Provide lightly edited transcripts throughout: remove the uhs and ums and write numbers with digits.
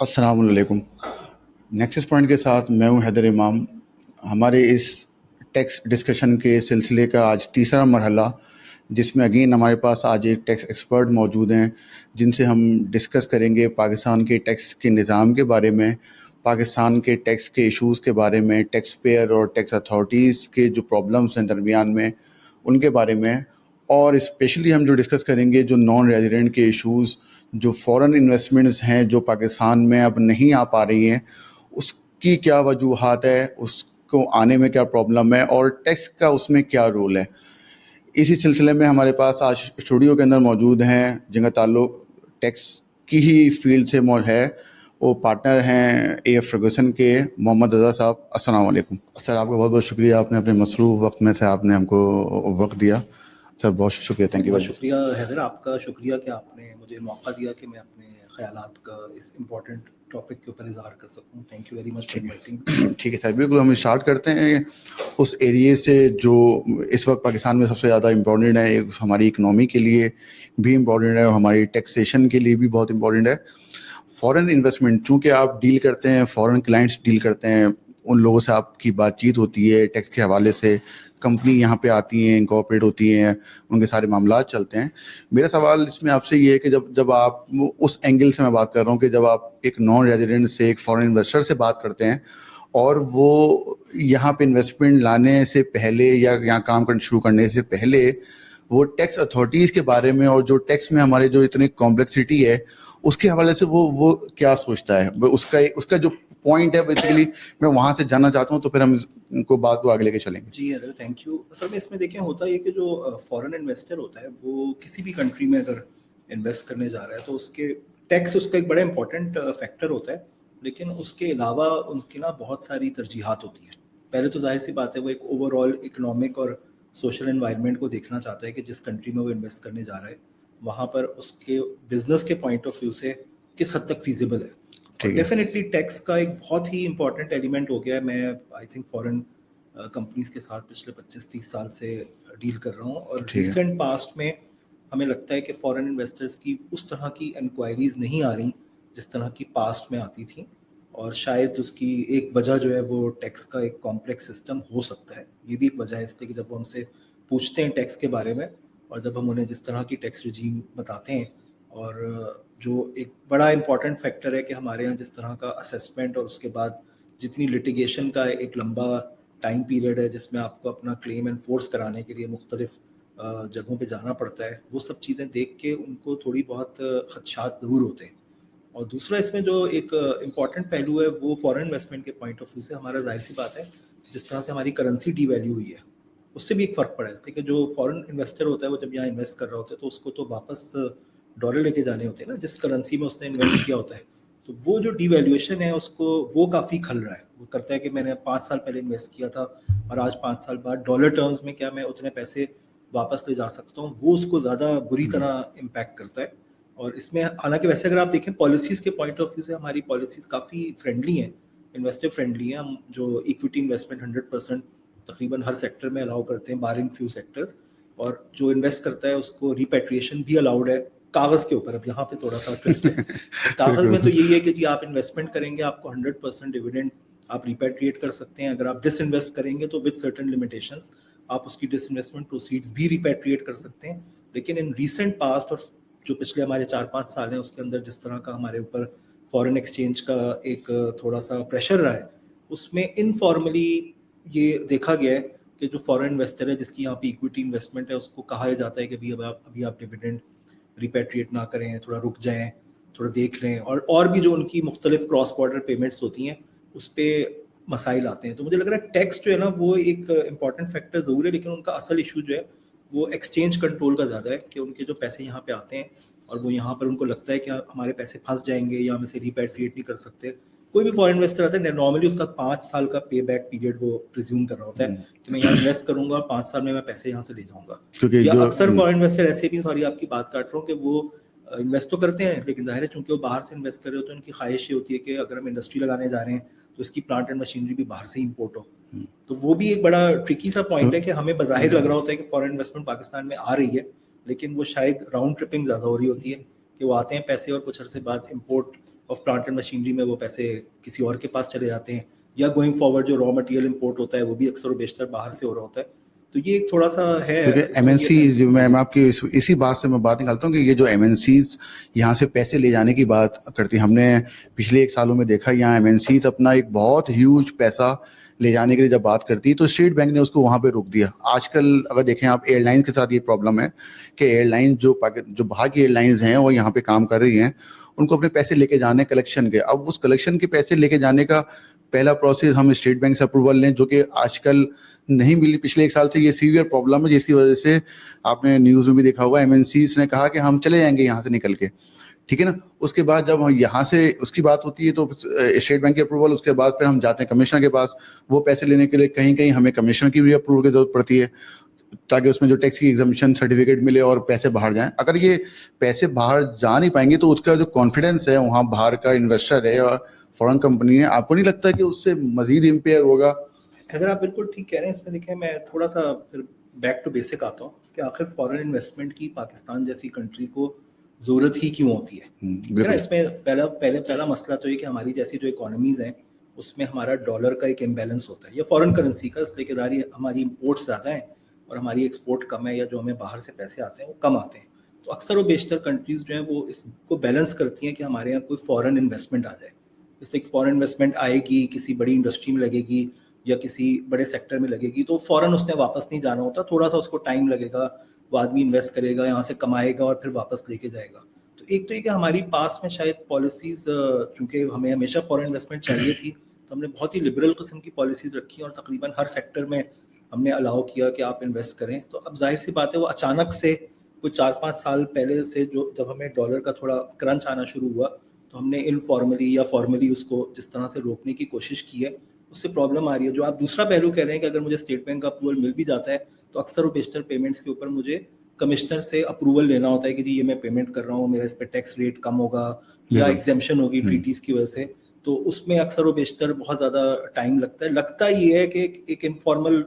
अस्सलाम वालेकुम। Nexus point के साथ मैं हूं हैदर इमाम। हमारे इस टैक्स डिस्कशन के सिलसिले का आज तीसरा मरहला, जिसमें अगेन हमारे पास आज एक टैक्स एक्सपर्ट मौजूद हैं, जिनसे हम डिस्कस करेंगे पाकिस्तान के टैक्स के निज़ाम के बारे में, पाकिस्तान के टैक्स के इश्यूज़ के बारे में, टैक्स पेयर और टैक्स अथॉरिटीज़ के जो प्रॉब्लम्स हैं दरमियान में, उनके बारे में। और स्पेशली हम जो डिस्कस करेंगे जो नॉन रेजिडेंट के इश्यूज़, जो फॉरेन इन्वेस्टमेंट्स हैं जो पाकिस्तान में अब नहीं आ पा रही हैं, उसकी क्या वजूहात है, उसको आने में क्या प्रॉब्लम है और टैक्स का उसमें क्या रोल है। इसी सिलसिले में हमारे पास आज स्टूडियो के अंदर मौजूद हैं जिनका ताल्लुक टैक्स की ही फील्ड से है। वो पार्टनर हैं एएफ फर्गूसन के मोहम्मद रज़ा साहब। अस्सलाम वालेकुम सर, आपका बहुत बहुत शुक्रिया, आपने अपने मसरूफ़ वक्त में से आपने हमको वक्त दिया। सर बहुत शुक्रिया, थैंक यू बहुत वेरी मच। शुक्रिया हैदर, आपका शुक्रिया कि आपने मुझे मौका दिया कि मैं अपने ख़यालात का इस इम्पोर्टेंट टॉपिक के ऊपर इज़हार कर सकूं। Thank you very much for inviting. ठीक है सर, बिल्कुल हम स्टार्ट करते हैं उस एरिए से जो इस वक्त पाकिस्तान में सबसे ज़्यादा इम्पोर्टेंट है। एक हमारी इकनॉमी के लिए भी इम्पोर्टेंट है और हमारी टैक्सेशन के लिए भी बहुत इम्पोर्टेंट है। फॉरेन इन्वेस्टमेंट, चूँकि आप डील करते हैं, फॉरेन क्लाइंट्स डील करते हैं, उन लोगों से आपकी बातचीत होती है टैक्स के हवाले से, कंपनी यहाँ पे आती हैं, इनकॉर्पोरेट होती हैं, उनके सारे मामलात चलते हैं। मेरा सवाल इसमें आपसे ये है कि जब आप उस एंगल से मैं बात कर रहा हूँ कि जब आप एक नॉन रेजिडेंट से, एक फॉरेन इन्वेस्टर से बात करते हैं और वो यहाँ पे इन्वेस्टमेंट लाने से पहले या यहाँ काम करना शुरू करने से पहले वो टैक्स अथॉरिटीज़ के बारे में और जो टैक्स में हमारे जो इतनी कॉम्प्लेक्सिटी है उसके हवाले से वो क्या सोचता है, उसका जो पॉइंट है बेसिकली मैं वहाँ से जानना चाहता हूँ, तो फिर हम इनको बात को आगे लेके चलेंगे। जी हैदर, थैंक यू। असल में इसमें देखें, होता ये कि जो फॉरेन इन्वेस्टर होता है वो किसी भी कंट्री में अगर इन्वेस्ट करने जा रहा है तो उसके टैक्स उसका एक बड़ा इंपॉर्टेंट फैक्टर होता है, लेकिन उसके अलावा उनकी ना बहुत सारी तरजीहात होती हैं। पहले तो जाहिर सी बात है वो एक ओवरऑल इकोनॉमिक और सोशल एनवायरनमेंट को देखना चाहता है कि जिस कंट्री में वो इन्वेस्ट करने जा रहा है वहाँ पर उसके बिजनेस के पॉइंट ऑफ व्यू से किस हद तक फीजिबल है। और डेफिनेटली टैक्स का एक बहुत ही इंपॉर्टेंट एलिमेंट हो गया है। मैं आई थिंक फॉरेन कंपनीज के साथ पिछले 25-30 साल से डील कर रहा हूँ और रिसेंट पास्ट में हमें लगता है कि फॉरेन इन्वेस्टर्स की उस तरह की इंक्वायरीज नहीं आ रही जिस तरह की पास्ट में आती थी, और शायद उसकी एक वजह जो है वो टैक्स का एक कॉम्प्लेक्स सिस्टम हो सकता है। ये भी एक वजह है इसलिए कि जब वो हमसे पूछते हैं टैक्स के बारे में और जब हम उन्हें जिस तरह की टैक्स रिजीम बताते हैं, और जो एक बड़ा इंपॉर्टेंट फैक्टर है कि हमारे यहाँ जिस तरह का असेसमेंट और उसके बाद जितनी लिटिगेशन का एक लंबा टाइम पीरियड है जिसमें आपको अपना क्लेम एनफोर्स कराने के लिए मुख्तलिफ जगहों पे जाना पड़ता है, वो सब चीज़ें देख के उनको थोड़ी बहुत खदशात ज़रूर होते हैं। और दूसरा इसमें जो एक इम्पॉर्टेंट पहलू है वो फॉरेन इन्वेस्टमेंट के पॉइंट ऑफ व्यू से हमारा जाहिर सी बात है जिस तरह से हमारी करेंसी डीवैल्यू हुई है उससे भी एक फ़र्क पड़ा है। इसलिए कि जो फॉरेन इन्वेस्टर होता है वो जब यहाँ इन्वेस्ट कर रहा होता है तो उसको तो वापस डॉलर लेके जाने होते हैं ना जिस करेंसी में उसने इन्वेस्ट किया होता है। तो वो जो डिवैल्यूएशन है उसको वो काफ़ी खल रहा है। वो करता है कि मैंने 5 साल पहले इन्वेस्ट किया था और आज 5 साल बाद डॉलर टर्म्स में क्या मैं उतने पैसे वापस ले जा सकता हूँ, वो उसको ज़्यादा बुरी तरह इम्पैक्ट करता है। और इसमें हालांकि वैसे अगर आप देखें पॉलिसीज़ के पॉइंट ऑफ व्यू से हमारी पॉलिसीज़ काफ़ी फ्रेंडली हैं, इन्वेस्टर फ्रेंडली हैं। हम जो इक्विटी इन्वेस्टमेंट 100% तकरीबन हर सेक्टर में अलाउ करते हैं बारिंग फ्यू सेक्टर्स, और जो इन्वेस्ट करता है उसको रिपेट्रिएशन भी अलाउड है कागज़ के ऊपर। अब यहाँ पे थोड़ा सा ट्विस्ट है। कागज़ में तो यही है कि जी आप इन्वेस्टमेंट करेंगे आपको 100% डिविडेंड आप रिपेट्रिएट कर सकते हैं। अगर आप डिसइन्वेस्ट करेंगे तो विद सर्टेन लिमिटेशंस आप उसकी डिसइन्वेस्टमेंट प्रोसीड्स भी रिपेट्रिएट कर सकते हैं। लेकिन इन रीसेंट पास्ट और जो पिछले हमारे 4-5 साल हैं उसके अंदर जिस तरह का हमारे ऊपर फॉरेन एक्सचेंज का एक थोड़ा सा प्रेशर रहा है, उसमें इनफॉर्मली ये देखा गया है कि जो फॉरेन इन्वेस्टर है जिसकी यहाँ पे इक्विटी इन्वेस्टमेंट है उसको कहा जाता है कि अभी आप डिविडेंड रिपेट्रिएट ना करें, थोड़ा रुक जाएं, थोड़ा देख लें, और भी जो उनकी मुख्तलिफ क्रॉस बॉर्डर पेमेंट्स होती हैं उस पर मसाइल आते हैं। तो मुझे लग रहा है टैक्स जो है ना वो एक इंपॉर्टेंट फैक्टर ज़रूर है, लेकिन उनका असल इशू जो है वो एक्सचेंज कंट्रोल का ज़्यादा है कि उनके जो पैसे यहाँ पे आते हैं और वो यहाँ पर उनको लगता है कि हमारे पैसे फंस जाएंगे या हम इसे रिपेट्रिएट नहीं कर सकते। कोई भी फॉरेन इन्वेस्टर आता है नॉर्मली उसका 5 साल का पे बैक पीरियड वो प्रिज्यूम कर रहा होता है कि मैं यहाँ इन्वेस्ट करूंगा 5 साल में मैं पैसे यहाँ से ले जाऊंगा। या अक्सर फॉरेन इन्वेस्टर ऐसे भी, सॉरी आपकी बात काट रहा हूँ, कि वो इन्वेस्ट तो करते हैं लेकिन जाहिर है चूंकि वो बाहर से इन्वेस्ट कर रहे हो तो उनकी ख्वाहिश ये होती है कि अगर हम इंडस्ट्री लगाने जा रहे हैं तो इसकी प्लांट एंड मशीनरी भी बाहर से इंपोर्ट हो। तो वो भी एक बड़ा ट्रिकी सा पॉइंट है कि हमें बज़ाहिर लग रहा होता है कि फॉरेन इन्वेस्टमेंट पाकिस्तान में आ रही है, लेकिन वो शायद राउंड ट्रिपिंग ज़्यादा हो रही होती है कि वो आते हैं पैसे और कुछ अरसे बाद import of plant and machinery में वो पैसे किसी और के पास चले जाते हैं, या गोइंग फॉरवर्ड जो रॉ मटेरियल इंपोर्ट होता है वो भी अक्सर बेशतर बाहर से हो रहा होता है। तो ये एक थोड़ा सा है क्योंकि इसमें एमएनसी ये जो मैं आपकी इसी बात से मैं बात निकालता हूँ कि ये जो एमएनसीज यहाँ से पैसे ले जाने की बात करती, हमने पिछले 1 सालों में देखा यहाँ एमएनसीज अपना एक बहुत ह्यूज पैसा ले जाने के लिए जब बात करती है तो स्टेट बैंक ने उसको वहाँ पे रोक दिया। आजकल अगर देखें आप एयरलाइन के साथ ये प्रॉब्लम है कि एयरलाइन जो बाहर की एयरलाइंस हैं वो यहाँ पे काम कर रही हैं, उनको अपने पैसे लेके जाने कलेक्शन के। अब उस कलेक्शन के पैसे लेके जाने का पहला प्रोसेस हम स्टेट बैंक से अप्रूवल लें, जो कि आजकल नहीं मिली। पिछले 1 साल से ये सीवियर प्रॉब्लम है, जिसकी वजह से आपने न्यूज़ में भी देखा होगा एमएनसीज ने कहा कि हम चले जाएंगे यहाँ से निकल के, ठीक है ना। उसके बाद जब हम यहाँ से उसकी बात होती है तो स्टेट बैंक की अप्रूवल, उसके बाद फिर हम जाते हैं कमिश्नर के पास। वो पैसे लेने के लिए कहीं कहीं हमें कमिश्नर की भी अप्रूवल की जरूरत पड़ती है, ताकि उसमें जो टैक्स की एग्जम्पशन सर्टिफिकेट मिले और पैसे बाहर जाएं। अगर ये पैसे बाहर जा नहीं पाएंगे तो उसका जो कॉन्फिडेंस है वहाँ बाहर का इन्वेस्टर है और फॉरेन कंपनी है, आपको नहीं लगता कि उससे मजीद इम्पेयर होगा? अगर आप बिल्कुल ठीक कह रहे हैं। इसमें देखिए मैं थोड़ा सा फिर बैक टू बेसिक आता हूँ कि आखिर फॉरेन इन्वेस्टमेंट की पाकिस्तान जैसी कंट्री को ज़रूरत ही क्यों होती है। है ना, बिल्कुल। इसमें पहला मसला तो ये कि हमारी जैसी जो इकोनॉमीज़ हैं उसमें हमारा डॉलर का एक इम्बैलेंस होता है या फॉरेन करेंसी का, इसलिए हमारी इम्पोर्ट्स ज़्यादा हैं और हमारी एक्सपोर्ट कम है, या जो हमें बाहर से पैसे आते हैं वो कम आते हैं। तो अक्सर वो बेशतर कंट्रीज़ जो हैं वो इसको बैलेंस करती हैं कि हमारे यहाँ कोई फॉरेन इन्वेस्टमेंट आ जाए। इसलिए फॉरेन इन्वेस्टमेंट आएगी, किसी बड़ी इंडस्ट्री में लगेगी या किसी बड़े सेक्टर में लगेगी, तो फॉरेन उसने वापस नहीं जाना होता, थोड़ा सा उसको टाइम लगेगा, वो आदमी इन्वेस्ट करेगा, यहाँ से कमाएगा और फिर वापस लेके जाएगा। तो एक तो ये कि हमारी पास में शायद पॉलिसीज़, चूँकि हमें हमेशा फॉरेन इन्वेस्टमेंट चाहिए थी, तो हमने बहुत ही लिबरल किस्म की पॉलिसीज़ रखी और तकरीबन हर सेक्टर में हमने अलाउ किया कि आप इन्वेस्ट करें। तो अब जाहिर सी बात है वो अचानक से कुछ 4-5 साल पहले से जो जब हमें डॉलर का थोड़ा क्रंच आना शुरू हुआ, तो हमने इनफॉर्मली या फॉर्मली उसको जिस तरह से रोकने की कोशिश की है, उससे प्रॉब्लम आ रही है। जो आप दूसरा पहलू कह रहे हैं कि अगर मुझे स्टेट बैंक का अप्रूवल मिल भी जाता है तो अक्सर वो बेशतर पेमेंट्स के ऊपर मुझे कमिश्नर से अप्रूवल लेना होता है कि जी ये मैं पेमेंट कर रहा हूँ, मेरा इस पर टैक्स रेट कम होगा या एग्जेम्पशन होगी ट्रीटीज़ की वजह से। तो उसमें अक्सर वो बेशतर बहुत ज़्यादा टाइम लगता है। लगता ये है कि एक इनफॉर्मल,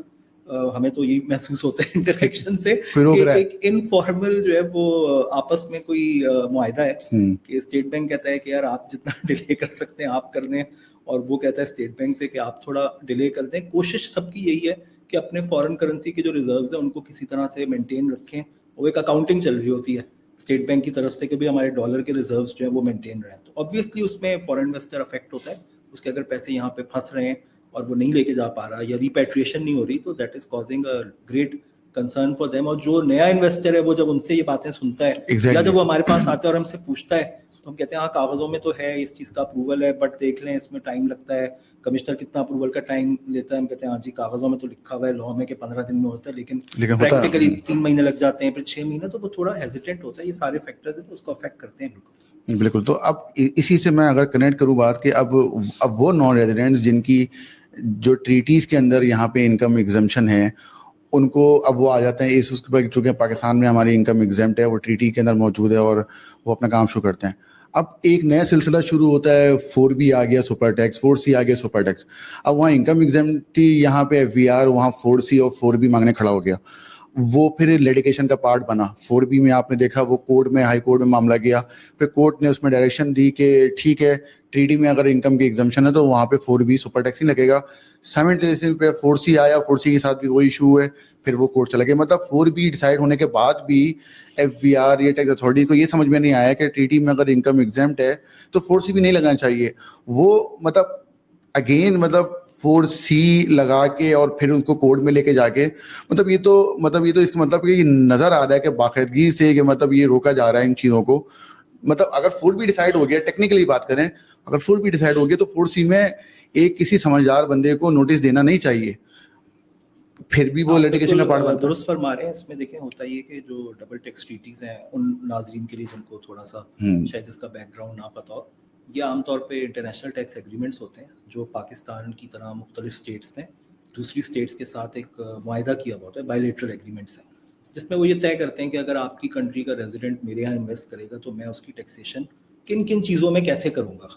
हमें तो यही महसूस होता है इंटरेक्शन से कि एक इनफॉर्मल जो है वो आपस में कोई मुआहिदा है कि स्टेट बैंक कहता है कि यार आप जितना डिले कर सकते हैं आप कर दें, और वो कहता है स्टेट बैंक से कि आप थोड़ा डिले कर दें। कोशिश सबकी यही है कि अपने फॉरेन करेंसी के जो रिजर्व्स हैं उनको किसी तरह से मेंटेन रखें। वो एक अकाउंटिंग चल रही होती है स्टेट बैंक की तरफ से कि भी हमारे डॉलर के रिजर्व्स जो है वो मेंटेन रहें। तो ऑब्वियसली उसमें फॉरेन इन्वेस्टर अफेक्ट होता है, उसके अगर पैसे यहाँ पे फंस रहे हैं और वो नहीं लेके जा पा रहा या रिपैट्रिएशन नहीं हो रही, तो that is causing a great concern for them. और जो नया इन्वेस्टर है वो जब उनसे ये बातें सुनता है या जब वो हमारे पास आता है और हमसे पूछता है तो हम कहते हैं हाँ कागजों में तो है इस चीज़ का अप्रूवल है, बट देख लें इसमें टाइम लगता है, कमिश्नर कितना अप्रूवल का टाइम लेता है। हम कहते हैं हाँ जी कागजों में तो लिखा हुआ है लॉ में कि 15 दिन में होता है, लेकिन प्रैक्टिकली 3 महीने लग जाते हैं, फिर 6 महीने, तो वो थोड़ा हेजिटेंट होता है। ये सारे फैक्टर्स हैं तो उसको अफेक्ट करते हैं। बिल्कुल। तो अब इसी से मैं अगर कनेक्ट करूँ बात कि अब वो नॉन रेजिडेंट्स जिनकी जो ट्रीटीज़ के अंदर यहाँ पे इनकम एग्जम्पशन है, उनको अब वो आ जाते हैं उसके बाद, चूँकि पाकिस्तान में हमारी इनकम एग्जेम्प्ट है, वो ट्रीटी के अंदर मौजूद है और वो अपना काम शुरू करते हैं। अब एक नया सिलसिला शुरू होता है, 4B आ गया सुपर टैक्स, 4C आ गया सुपर टैक्स। अब वहाँ इनकम एग्जेम्प्ट थी, यहाँ पे FVR, वहाँ 4C और 4B मांगने खड़ा हो गया। वो फिर लिटिगेशन का पार्ट बना। 4B में आपने देखा वो कोर्ट में, हाई कोर्ट में मामला गया, फिर कोर्ट ने उसमें डायरेक्शन दी कि ठीक है ट्रीटी में अगर इनकम की एग्जम्पशन है तो वहाँ पे 4B सुपर टैक्स ही लगेगा। साइमल्टेनियसली पे 4C आया, 4C के साथ भी वही इशू है, फिर वो कोर्ट चला गया। मतलब 4B डिसाइड होने के बाद भी FVR ये टैक्स अथॉरिटी को ये समझ में नहीं आया कि ट्रीटी में अगर इनकम एग्जेम्प्ट है तो 4C भी नहीं लगाना चाहिए। वो मतलब अगेन मतलब 4C लगा के और फिर उनको कोर्ट में लेके जाके, मतलब ये तो इसका मतलब कि ये नजर आ रहा है कि बाकायदगी से कि मतलब ये रोका जा रहा है इन चीज़ों को। मतलब अगर 4B डिसाइड हो गया, टेक्निकली बात करें, अगर 4B डिसाइड हो गया तो 4C में एक किसी समझदार बंदे को नोटिस देना नहीं चाहिए, फिर भी वो लिटिगेशन का पार्ट बनता है। दुरुस्त फरमा रहे हैं। इसमें देखें होता ये कि जो डबल टैक्स ट्रीटीज़ हैं, उन नाजरीन के लिए जिनको थोड़ा सा शायद इसका बैकग्राउंड ना पता हो, ये आमतौर पे इंटरनेशनल टैक्स एग्रीमेंट्स होते हैं जो पाकिस्तान की तरह मुख्तलिफ स्टेट्स ने दूसरी स्टेट्स के साथ एक मुआहिदा किया हुआ होता है, बायलैटरल एग्रीमेंट्स हैं, जिसमें वो ये तय करते हैं कि अगर आपकी कंट्री का रेजिडेंट मेरे यहाँ इन्वेस्ट करेगा तो मैं उसकी टैक्सेशन किन किन चीज़ों में कैसे करूँगा।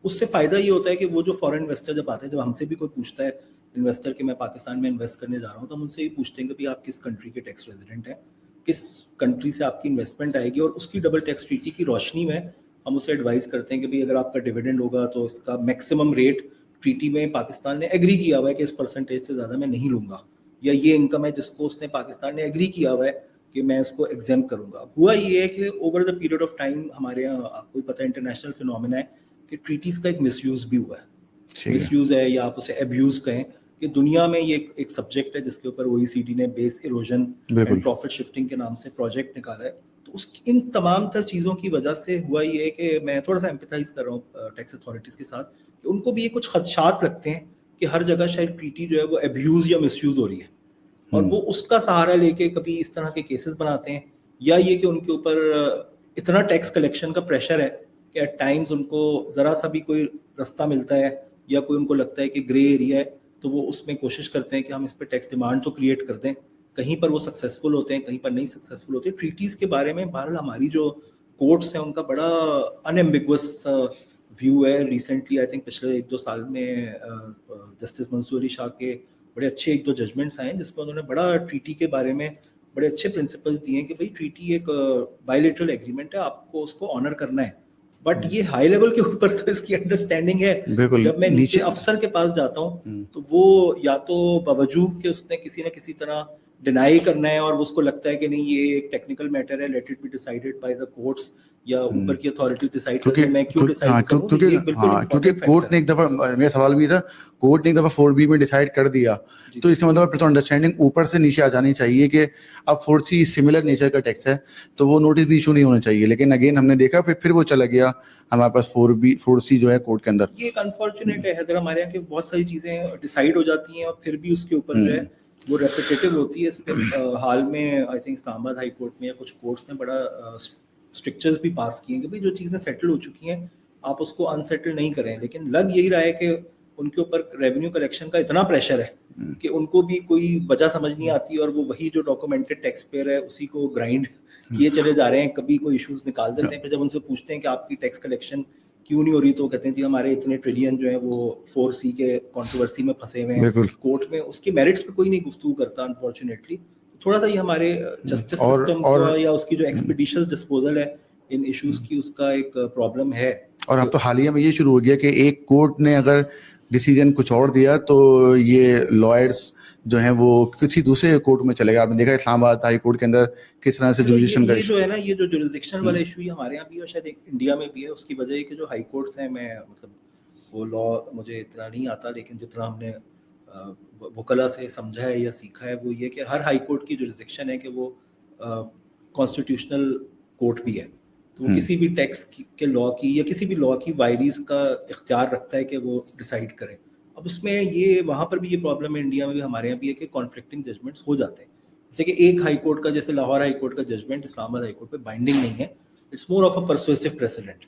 उससे फ़ायदा ये होता है कि वो जो फॉरेन इन्वेस्टर जब आते हैं, जब हमसे भी कोई पूछता है इन्वेस्टर कि मैं पाकिस्तान में इन्वेस्ट करने जा रहा हूँ, तो हम उनसे ये पूछते हैं कि भाई आप किस कंट्री के टैक्स रेजिडेंट हैं, किस कंट्री से आपकी इन्वेस्टमेंट आएगी, और उसकी डबल टैक्स ट्रीटी की रोशनी में हम उसे एडवाइस करते हैं कि भाई अगर आपका डिविडेंड होगा तो इसका मैक्सिमम रेट ट्रीटी में पाकिस्तान ने एग्री किया हुआ है कि इस परसेंटेज से ज़्यादा मैं नहीं लूँगा, या ये इनकम है जिसको उसने पाकिस्तान ने एग्री किया हुआ है कि मैं इसको एग्जाम करूँगा। हुआ ये है कि over the period of time हमारे यहाँ, आपको पता है, इंटरनेशनल फिनोमिना है कि ट्रीटीज़ का एक मिसयूज़ भी हुआ है। ठीक है। मिसयूज़ है या आप उसे अब्यूज़ कहें, कि दुनिया में ये एक सब्जेक्ट है जिसके ऊपर OECD ने बेस इरोजन बिल्कुल। एंड प्रॉफिट शिफ्टिंग के नाम से प्रोजेक्ट निकाला है। तो उस इन तमाम तर चीज़ों की वजह से हुआ ये है कि मैं थोड़ा सा एम्पैथाइज कर रहा हूँ टैक्स अथॉरिटीज़ के साथ, कि उनको भी ये कुछ खदशात लगते हैं कि हर जगह शायद ट्रीटी जो है वो अब्यूज़ या मिसयूज़ हो रही है, और वो उसका सहारा लेके कभी इस तरह के केसेस बनाते हैं, या ये कि उनके ऊपर इतना टैक्स कलेक्शन का प्रेशर है कि एट टाइम्स उनको ज़रा सा भी कोई रास्ता मिलता है या कोई उनको लगता है कि ग्रे एरिया है, तो वो उसमें कोशिश करते हैं कि हम इस पर टैक्स डिमांड तो क्रिएट कर दें। कहीं पर वो सक्सेसफुल होते हैं, कहीं पर नहीं सक्सेसफुल होते। ट्रीटीज़ के बारे में बहरहाल हमारी जो कोर्ट्स हैं उनका बड़ा अनएम्बिगुअस व्यू है। रिसेंटली आई थिंक पिछले 1-2 साल में जस्टिस मंसूर अली शाह के बड़े अच्छे 1-2 जजमेंट्स आए हैं जिसमें उन्होंने बड़ा ट्रीटी के बारे में बड़े अच्छे प्रिंसिपल्स दिए हैं कि भाई ट्रीटी एक बायलैटरल एग्रीमेंट है, आपको उसको ऑनर करना है। बट ये हाई लेवल के ऊपर तो इसकी अंडरस्टैंडिंग है, बिल्कुल, जब मैं नीचे नीचे- अफसर के पास जाता हूँ तो वो या तो बावजूद कि उसने किसी न किसी तरह डिनाई करना है और उसको लगता है कि नहीं ये एक टेक्निकल मैटर है, let it be decided by the courts या ऊपर की अथॉरिटी डिसाइड कर क्योंकि दे, मैं क्यों डिसाइड करूं, तो ये बिल्कुल क्योंकि इम्पोर्टेंट कोर्ट फैक्टर ने है। एक दफा, मेरा सवाल भी था, कोर्ट ने एक दफा 4B में डिसाइड कर दिया, जी, तो इसका मतलब तो अंडरस्टैंडिंग ऊपर से नीचे आ जानी चाहिए कि अब 4C सिमिलर नेचर का टैक्स है, तो वो नोटिस भी इशू नहीं होना चाहिए। लेकिन अगेन हमने देखा फिर वो चला गया हमारे पास 4C जो है कोर्ट के अंदर। ये एक अनफॉर्चुनेट है हैदर, हमारे यहाँ के बहुत सारी चीजें डिसाइड हो जाती हैं और फिर भी उसके ऊपर जो है वो रेपिटेटिव होती है। इस पे हाल में I think Islamabad high court में या कुछ कोर्ट्स ने बड़ा स्ट्रिक्चर्स भी पास किए हैं कि भाई जो चीज़ें सेटल हो चुकी हैं आप उसको अनसेटल नहीं करें। लेकिन लग यही रहा है कि उनके ऊपर रेवेन्यू कलेक्शन का इतना प्रेशर है कि उनको भी कोई वजह समझ नहीं आती और वो वही जो डॉक्यूमेंटेड टैक्स पेयर है उसी को ग्राइंड किए चले जा रहे हैं। कभी कोई इश्यूज निकाल देते हैं, फिर जब उनसे पूछते हैं कि आपकी टैक्स कलेक्शन क्यों नहीं हो रही, तो कहते हैं जी हमारे इतने ट्रिलियन जो है वो 4C के कंट्रोवर्सी में फंसे हुए हैं बिल्कुल। कोर्ट में, उसके मेरिट्स पे कोई नहीं गुफ्तगू करता अनफॉर्चुनेटली। थोड़ा सा ये हमारे जस्टिस सिस्टम का या उसकी जो एक्सपीडिशियस डिस्पोजल है इन इश्यूज की, उसका एक प्रॉब्लम है। और अब तो हालिया में ये शुरू हो गया कि एक कोर्ट ने अगर डिसीजन कुछ और दिया तो ये लॉयर्स जो हैं वो किसी दूसरे कोर्ट में चले गए। आपने देखा इस्लामाबाद हाई कोर्ट के अंदर किस तरह से जुडिशन का ये जो है ना, ये जो जुरिसडिक्शन वाला इशू ही हमारे यहाँ भी है और शायद इंडिया में भी है। उसकी वजह है कि जो हाई कोर्ट्स हैं, मैं मतलब वो लॉ मुझे इतना नहीं आता, लेकिन जितना हमने वकला से समझा है या सीखा है वो ये कि हर हाई कोर्ट की जुरिसडिक्शन है कि वो कॉन्स्टिट्यूशनल कोर्ट भी है, तो वो किसी भी टैक्स के लॉ की या किसी भी लॉ की वायरीज का इख्तियार रखता है कि वो डिसाइड करे। अब उसमें ये वहाँ पर भी ये प्रॉब्लम है, इंडिया में भी हमारे यहाँ भी है कि कॉन्फ्लिक्टिंग जजमेंट्स हो जाते हैं। जैसे कि एक हाई कोर्ट का, जैसे लाहौर हाई कोर्ट का जजमेंट इस्लामाबाद हाई कोर्ट पे बाइंडिंग नहीं है, it's more of a persuasive president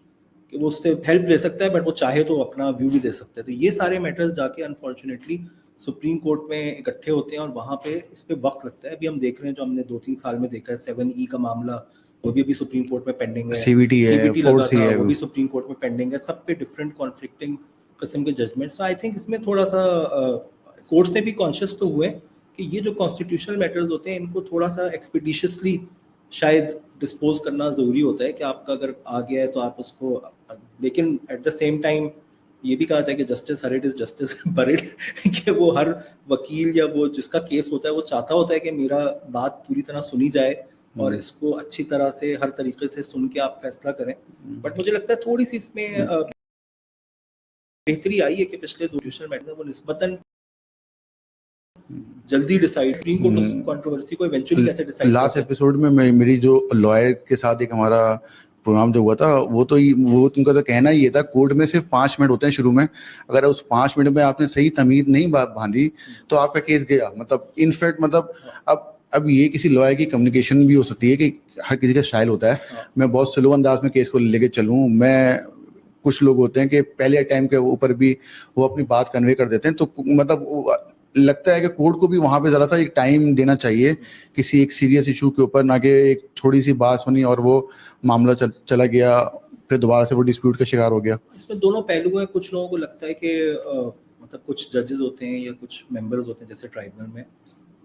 कि वो उससे हेल्प ले सकता है, बट वो चाहे तो अपना व्यू भी दे सकता है। तो ये सारे मैटर्स जाके अनफॉर्चुनेटली सुप्रीम कोर्ट में इकट्ठे होते हैं और वहाँ पे इस पे वक्त लगता है। अभी हम देख रहे हैं, जो हमने 2-3 साल में देखा है 7E का मामला, वो भी अभी सुप्रीम कोर्ट में पेंडिंग है। CVT है, CVT लगा 4C था, है, वो भी सुप्रीम कोर्ट में पेंडिंग है। सब पे डिफरेंट कॉन्फ्लिक्टिंग किस्म के जजमेंट्स। आई थिंक इसमें थोड़ा सा कोर्ट्स ने भी कॉन्शियस तो हुए कि ये जो कॉन्स्टिट्यूशनल मैटर्स होते हैं इनको थोड़ा सा एक्सपीडिशियसली शायद डिस्पोज करना ज़रूरी होता है कि आपका अगर आ गया है तो आप उसको, लेकिन एट द सेम टाइम ये भी कहा था कि justice her it is justice buried कि वो हर वकील या वो जिसका केस होता है वो चाहता होता है कि मेरा बात पूरी तरह सुनी जाए और इसको अच्छी तरह से हर तरीके से सुन के आप फैसला करें। बट मुझे लगता है थोड़ी सी इसमें बेहतरी आई है कि पिछले 2 ट्यूशनल मैटर वो निस्बतन जल्दी डिसाइड, सुप्रीम कोर्ट उस कंट्रोवर्सी को इवेंचुअली कैसे डिसाइड करता है। लास्ट एपिसोड में मेरी जो लॉयर के साथ एक हमारा प्रोग्राम जो हुआ था, वो उनका तो कहना ये था, कोर्ट में सिर्फ 5 मिनट होते हैं शुरू में, अगर उस 5 मिनट में आपने सही तमीज नहीं बांधी तो आपका केस गया। मतलब इनफैक्ट मतलब अब ये किसी लॉयर की कम्युनिकेशन भी हो सकती है कि हर किसी का स्टाइल होता है। मैं बहुत स्लो अंदाज में केस को लेके चलूँ, मैं कुछ लोग होते हैं कि पहले टाइम के ऊपर भी वो अपनी बात कन्वे कर देते हैं। तो मतलब लगता है कि कोर्ट को भी वहाँ पे ज़रा सा एक टाइम देना चाहिए किसी एक सीरियस इशू के ऊपर, ना कि एक थोड़ी सी बात सुनी और वो मामला चला गया, फिर दोबारा से वो डिस्प्यूट का शिकार हो गया। इसमें दोनों पहलू हैं। कुछ लोगों को लगता है कि मतलब कुछ जजेस होते हैं या कुछ मेंबर्स होते हैं जैसे ट्राइब्यूनल में,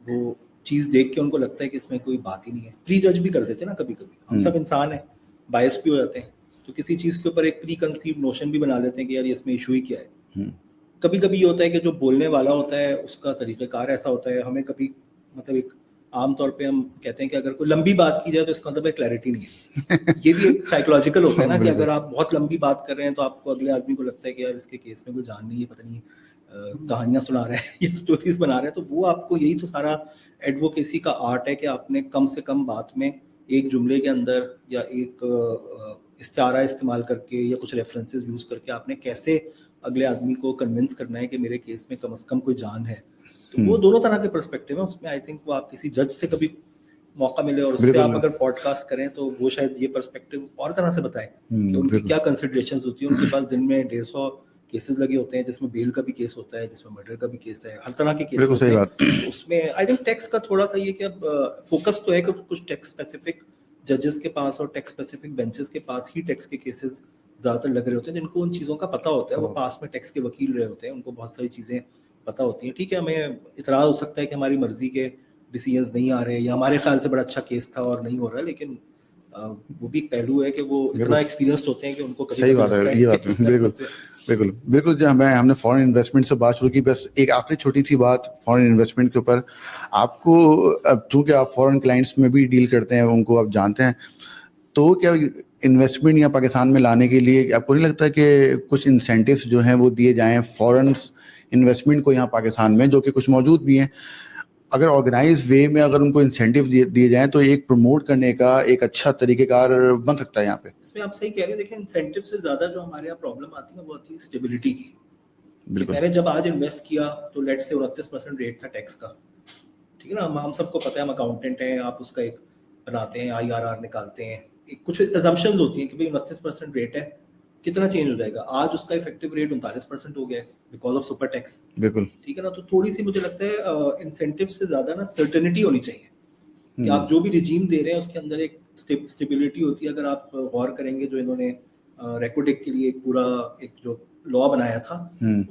वो चीज़ देख के उनको लगता है कि इसमें कोई बात ही नहीं है, प्री जज भी कर देते हैं ना कभी कभी। हम सब इंसान हैं, बायस भी हो जाते हैं। तो किसी चीज़ के ऊपर एक प्री कंसीव नोशन भी बना लेते हैं कि यार ये इसमें इशू ही क्या है। हम्म, कभी कभी ये होता है कि जो बोलने वाला होता है उसका तरीक़ेकार ऐसा होता है, हमें कभी मतलब एक आम तौर पे हम कहते हैं कि अगर कोई लंबी बात की जाए तो इसका मतलब क्लैरिटी नहीं है। ये भी एक साइकोलॉजिकल होता है ना कि बिल्कुल अगर आप बहुत लंबी बात कर रहे हैं तो आपको अगले आदमी को लगता है कि यार इसके केस में कोई जान नहीं है, पता नहीं कहानियां सुना रहा है या स्टोरीज बना रहा है। तो वो आपको, यही तो सारा एडवोकेसी का आर्ट है कि आपने कम से कम बात में एक जुमले के अंदर या एक इस्तारा इस्तेमाल करके या कुछ रेफरेंसेस यूज करके आपने कैसे अगले आदमी को कन्विंस करना है कि मेरे केस में कम से कम कोई जान है। तो वो दोनों तरह के पर्सपेक्टिव है उसमें। आई थिंक वो आप किसी जज से कभी मौका मिले और उससे बिल्कुल आप अगर पॉडकास्ट करें तो वो शायद ये पर्सपेक्टिव और तरह से बताए कि उनकी बिल्कुल क्या कंसिडरेशंस होती है। उनके पास दिन में 150 केसेस लगे होते हैं, जिसमें बेल का भी केस होता है, जिसमें मर्डर का भी केस है, हर तरह के केस बिल्कुल होते सही हैं। बात। तो उसमें आई थिंक टैक्स का थोड़ा सा ये कि अब फोकस तो है कि कुछ टैक्स स्पेसिफिक जजेस के पास और टैक्स स्पेसिफिक बेंचेस के पास ही टैक्स के केसेस ज़्यादातर लग रहे होते हैं, जिनको उन चीज़ों का पता होता है। वो पास में टैक्स के वकील रहे होते हैं, उनको बहुत सारी चीज़ें पता होती हैं। ठीक है, हमें इतराज़ हो सकता है कि हमारी मर्जी के डिसीजंस नहीं आ रहे या हमारे ख्याल से बड़ा अच्छा केस था और नहीं हो रहा, लेकिन वो भी एक पहलू है कि वो इतना बिल्कुल एक्सपीरियंस्ड होते हैं कि उनको कभी सही कभी बात लगता है, ये है बात कि इस है, तरह बिल्कुल से बिल्कुल बिल्कुल। जो हमने फॉरेन इन्वेस्टमेंट से बात शुरू की, बस एक आखिरी छोटी सी बात फॉरेन इन्वेस्टमेंट के ऊपर। आपको अब चूंकि आप फॉरेन क्लाइंट्स में भी डील करते हैं, उनको आप जानते हैं, तो क्या इन्वेस्टमेंट यहाँ पाकिस्तान में लाने के लिए आपको नहीं लगता कि कुछ इंसेंटिव्स जो हैं वो दिए जाएं फॉरेन इन्वेस्टमेंट को यहाँ पाकिस्तान में, जो कि कुछ मौजूद भी हैं? अगर ऑर्गेनाइज वे में अगर उनको इंसेंटिव दिए जाएं तो एक प्रमोट करने का एक अच्छा तरीकेकार बन सकता है यहाँ पे। इसमें आप सही कह रहे हैं। देखिए, इंसेंटिव से ज़्यादा जो हमारे यहाँ प्रॉब्लम आती है वो आती है स्टेबिलिटी की। कि बिल्कुल मैंने जब आज इन्वेस्ट किया तो लेट से 29% रेट था टैक्स का, ठीक है ना। हम सबको पता है, हम अकाउंटेंट हैं, आप उसका एक बनाते हैं, IRR निकालते हैं, एक कुछ एजम्पशंस होती हैं कि भाई 29% रेट है, कितना चेंज हो जाएगा। आज उसका इफेक्टिव रेट 39% हो गया है बिकॉज ऑफ सुपर टैक्स, बिल्कुल। ठीक है ना। तो थोड़ी सी मुझे लगता है इंसेंटिव से ज़्यादा ना सर्टेनिटी होनी चाहिए कि आप जो भी रिजीम दे रहे हैं उसके अंदर एक स्टेबिलिटी होती है। अगर आप गौर करेंगे जो इन्होंने रेकोडेक के लिए एक पूरा एक जो लॉ बनाया था,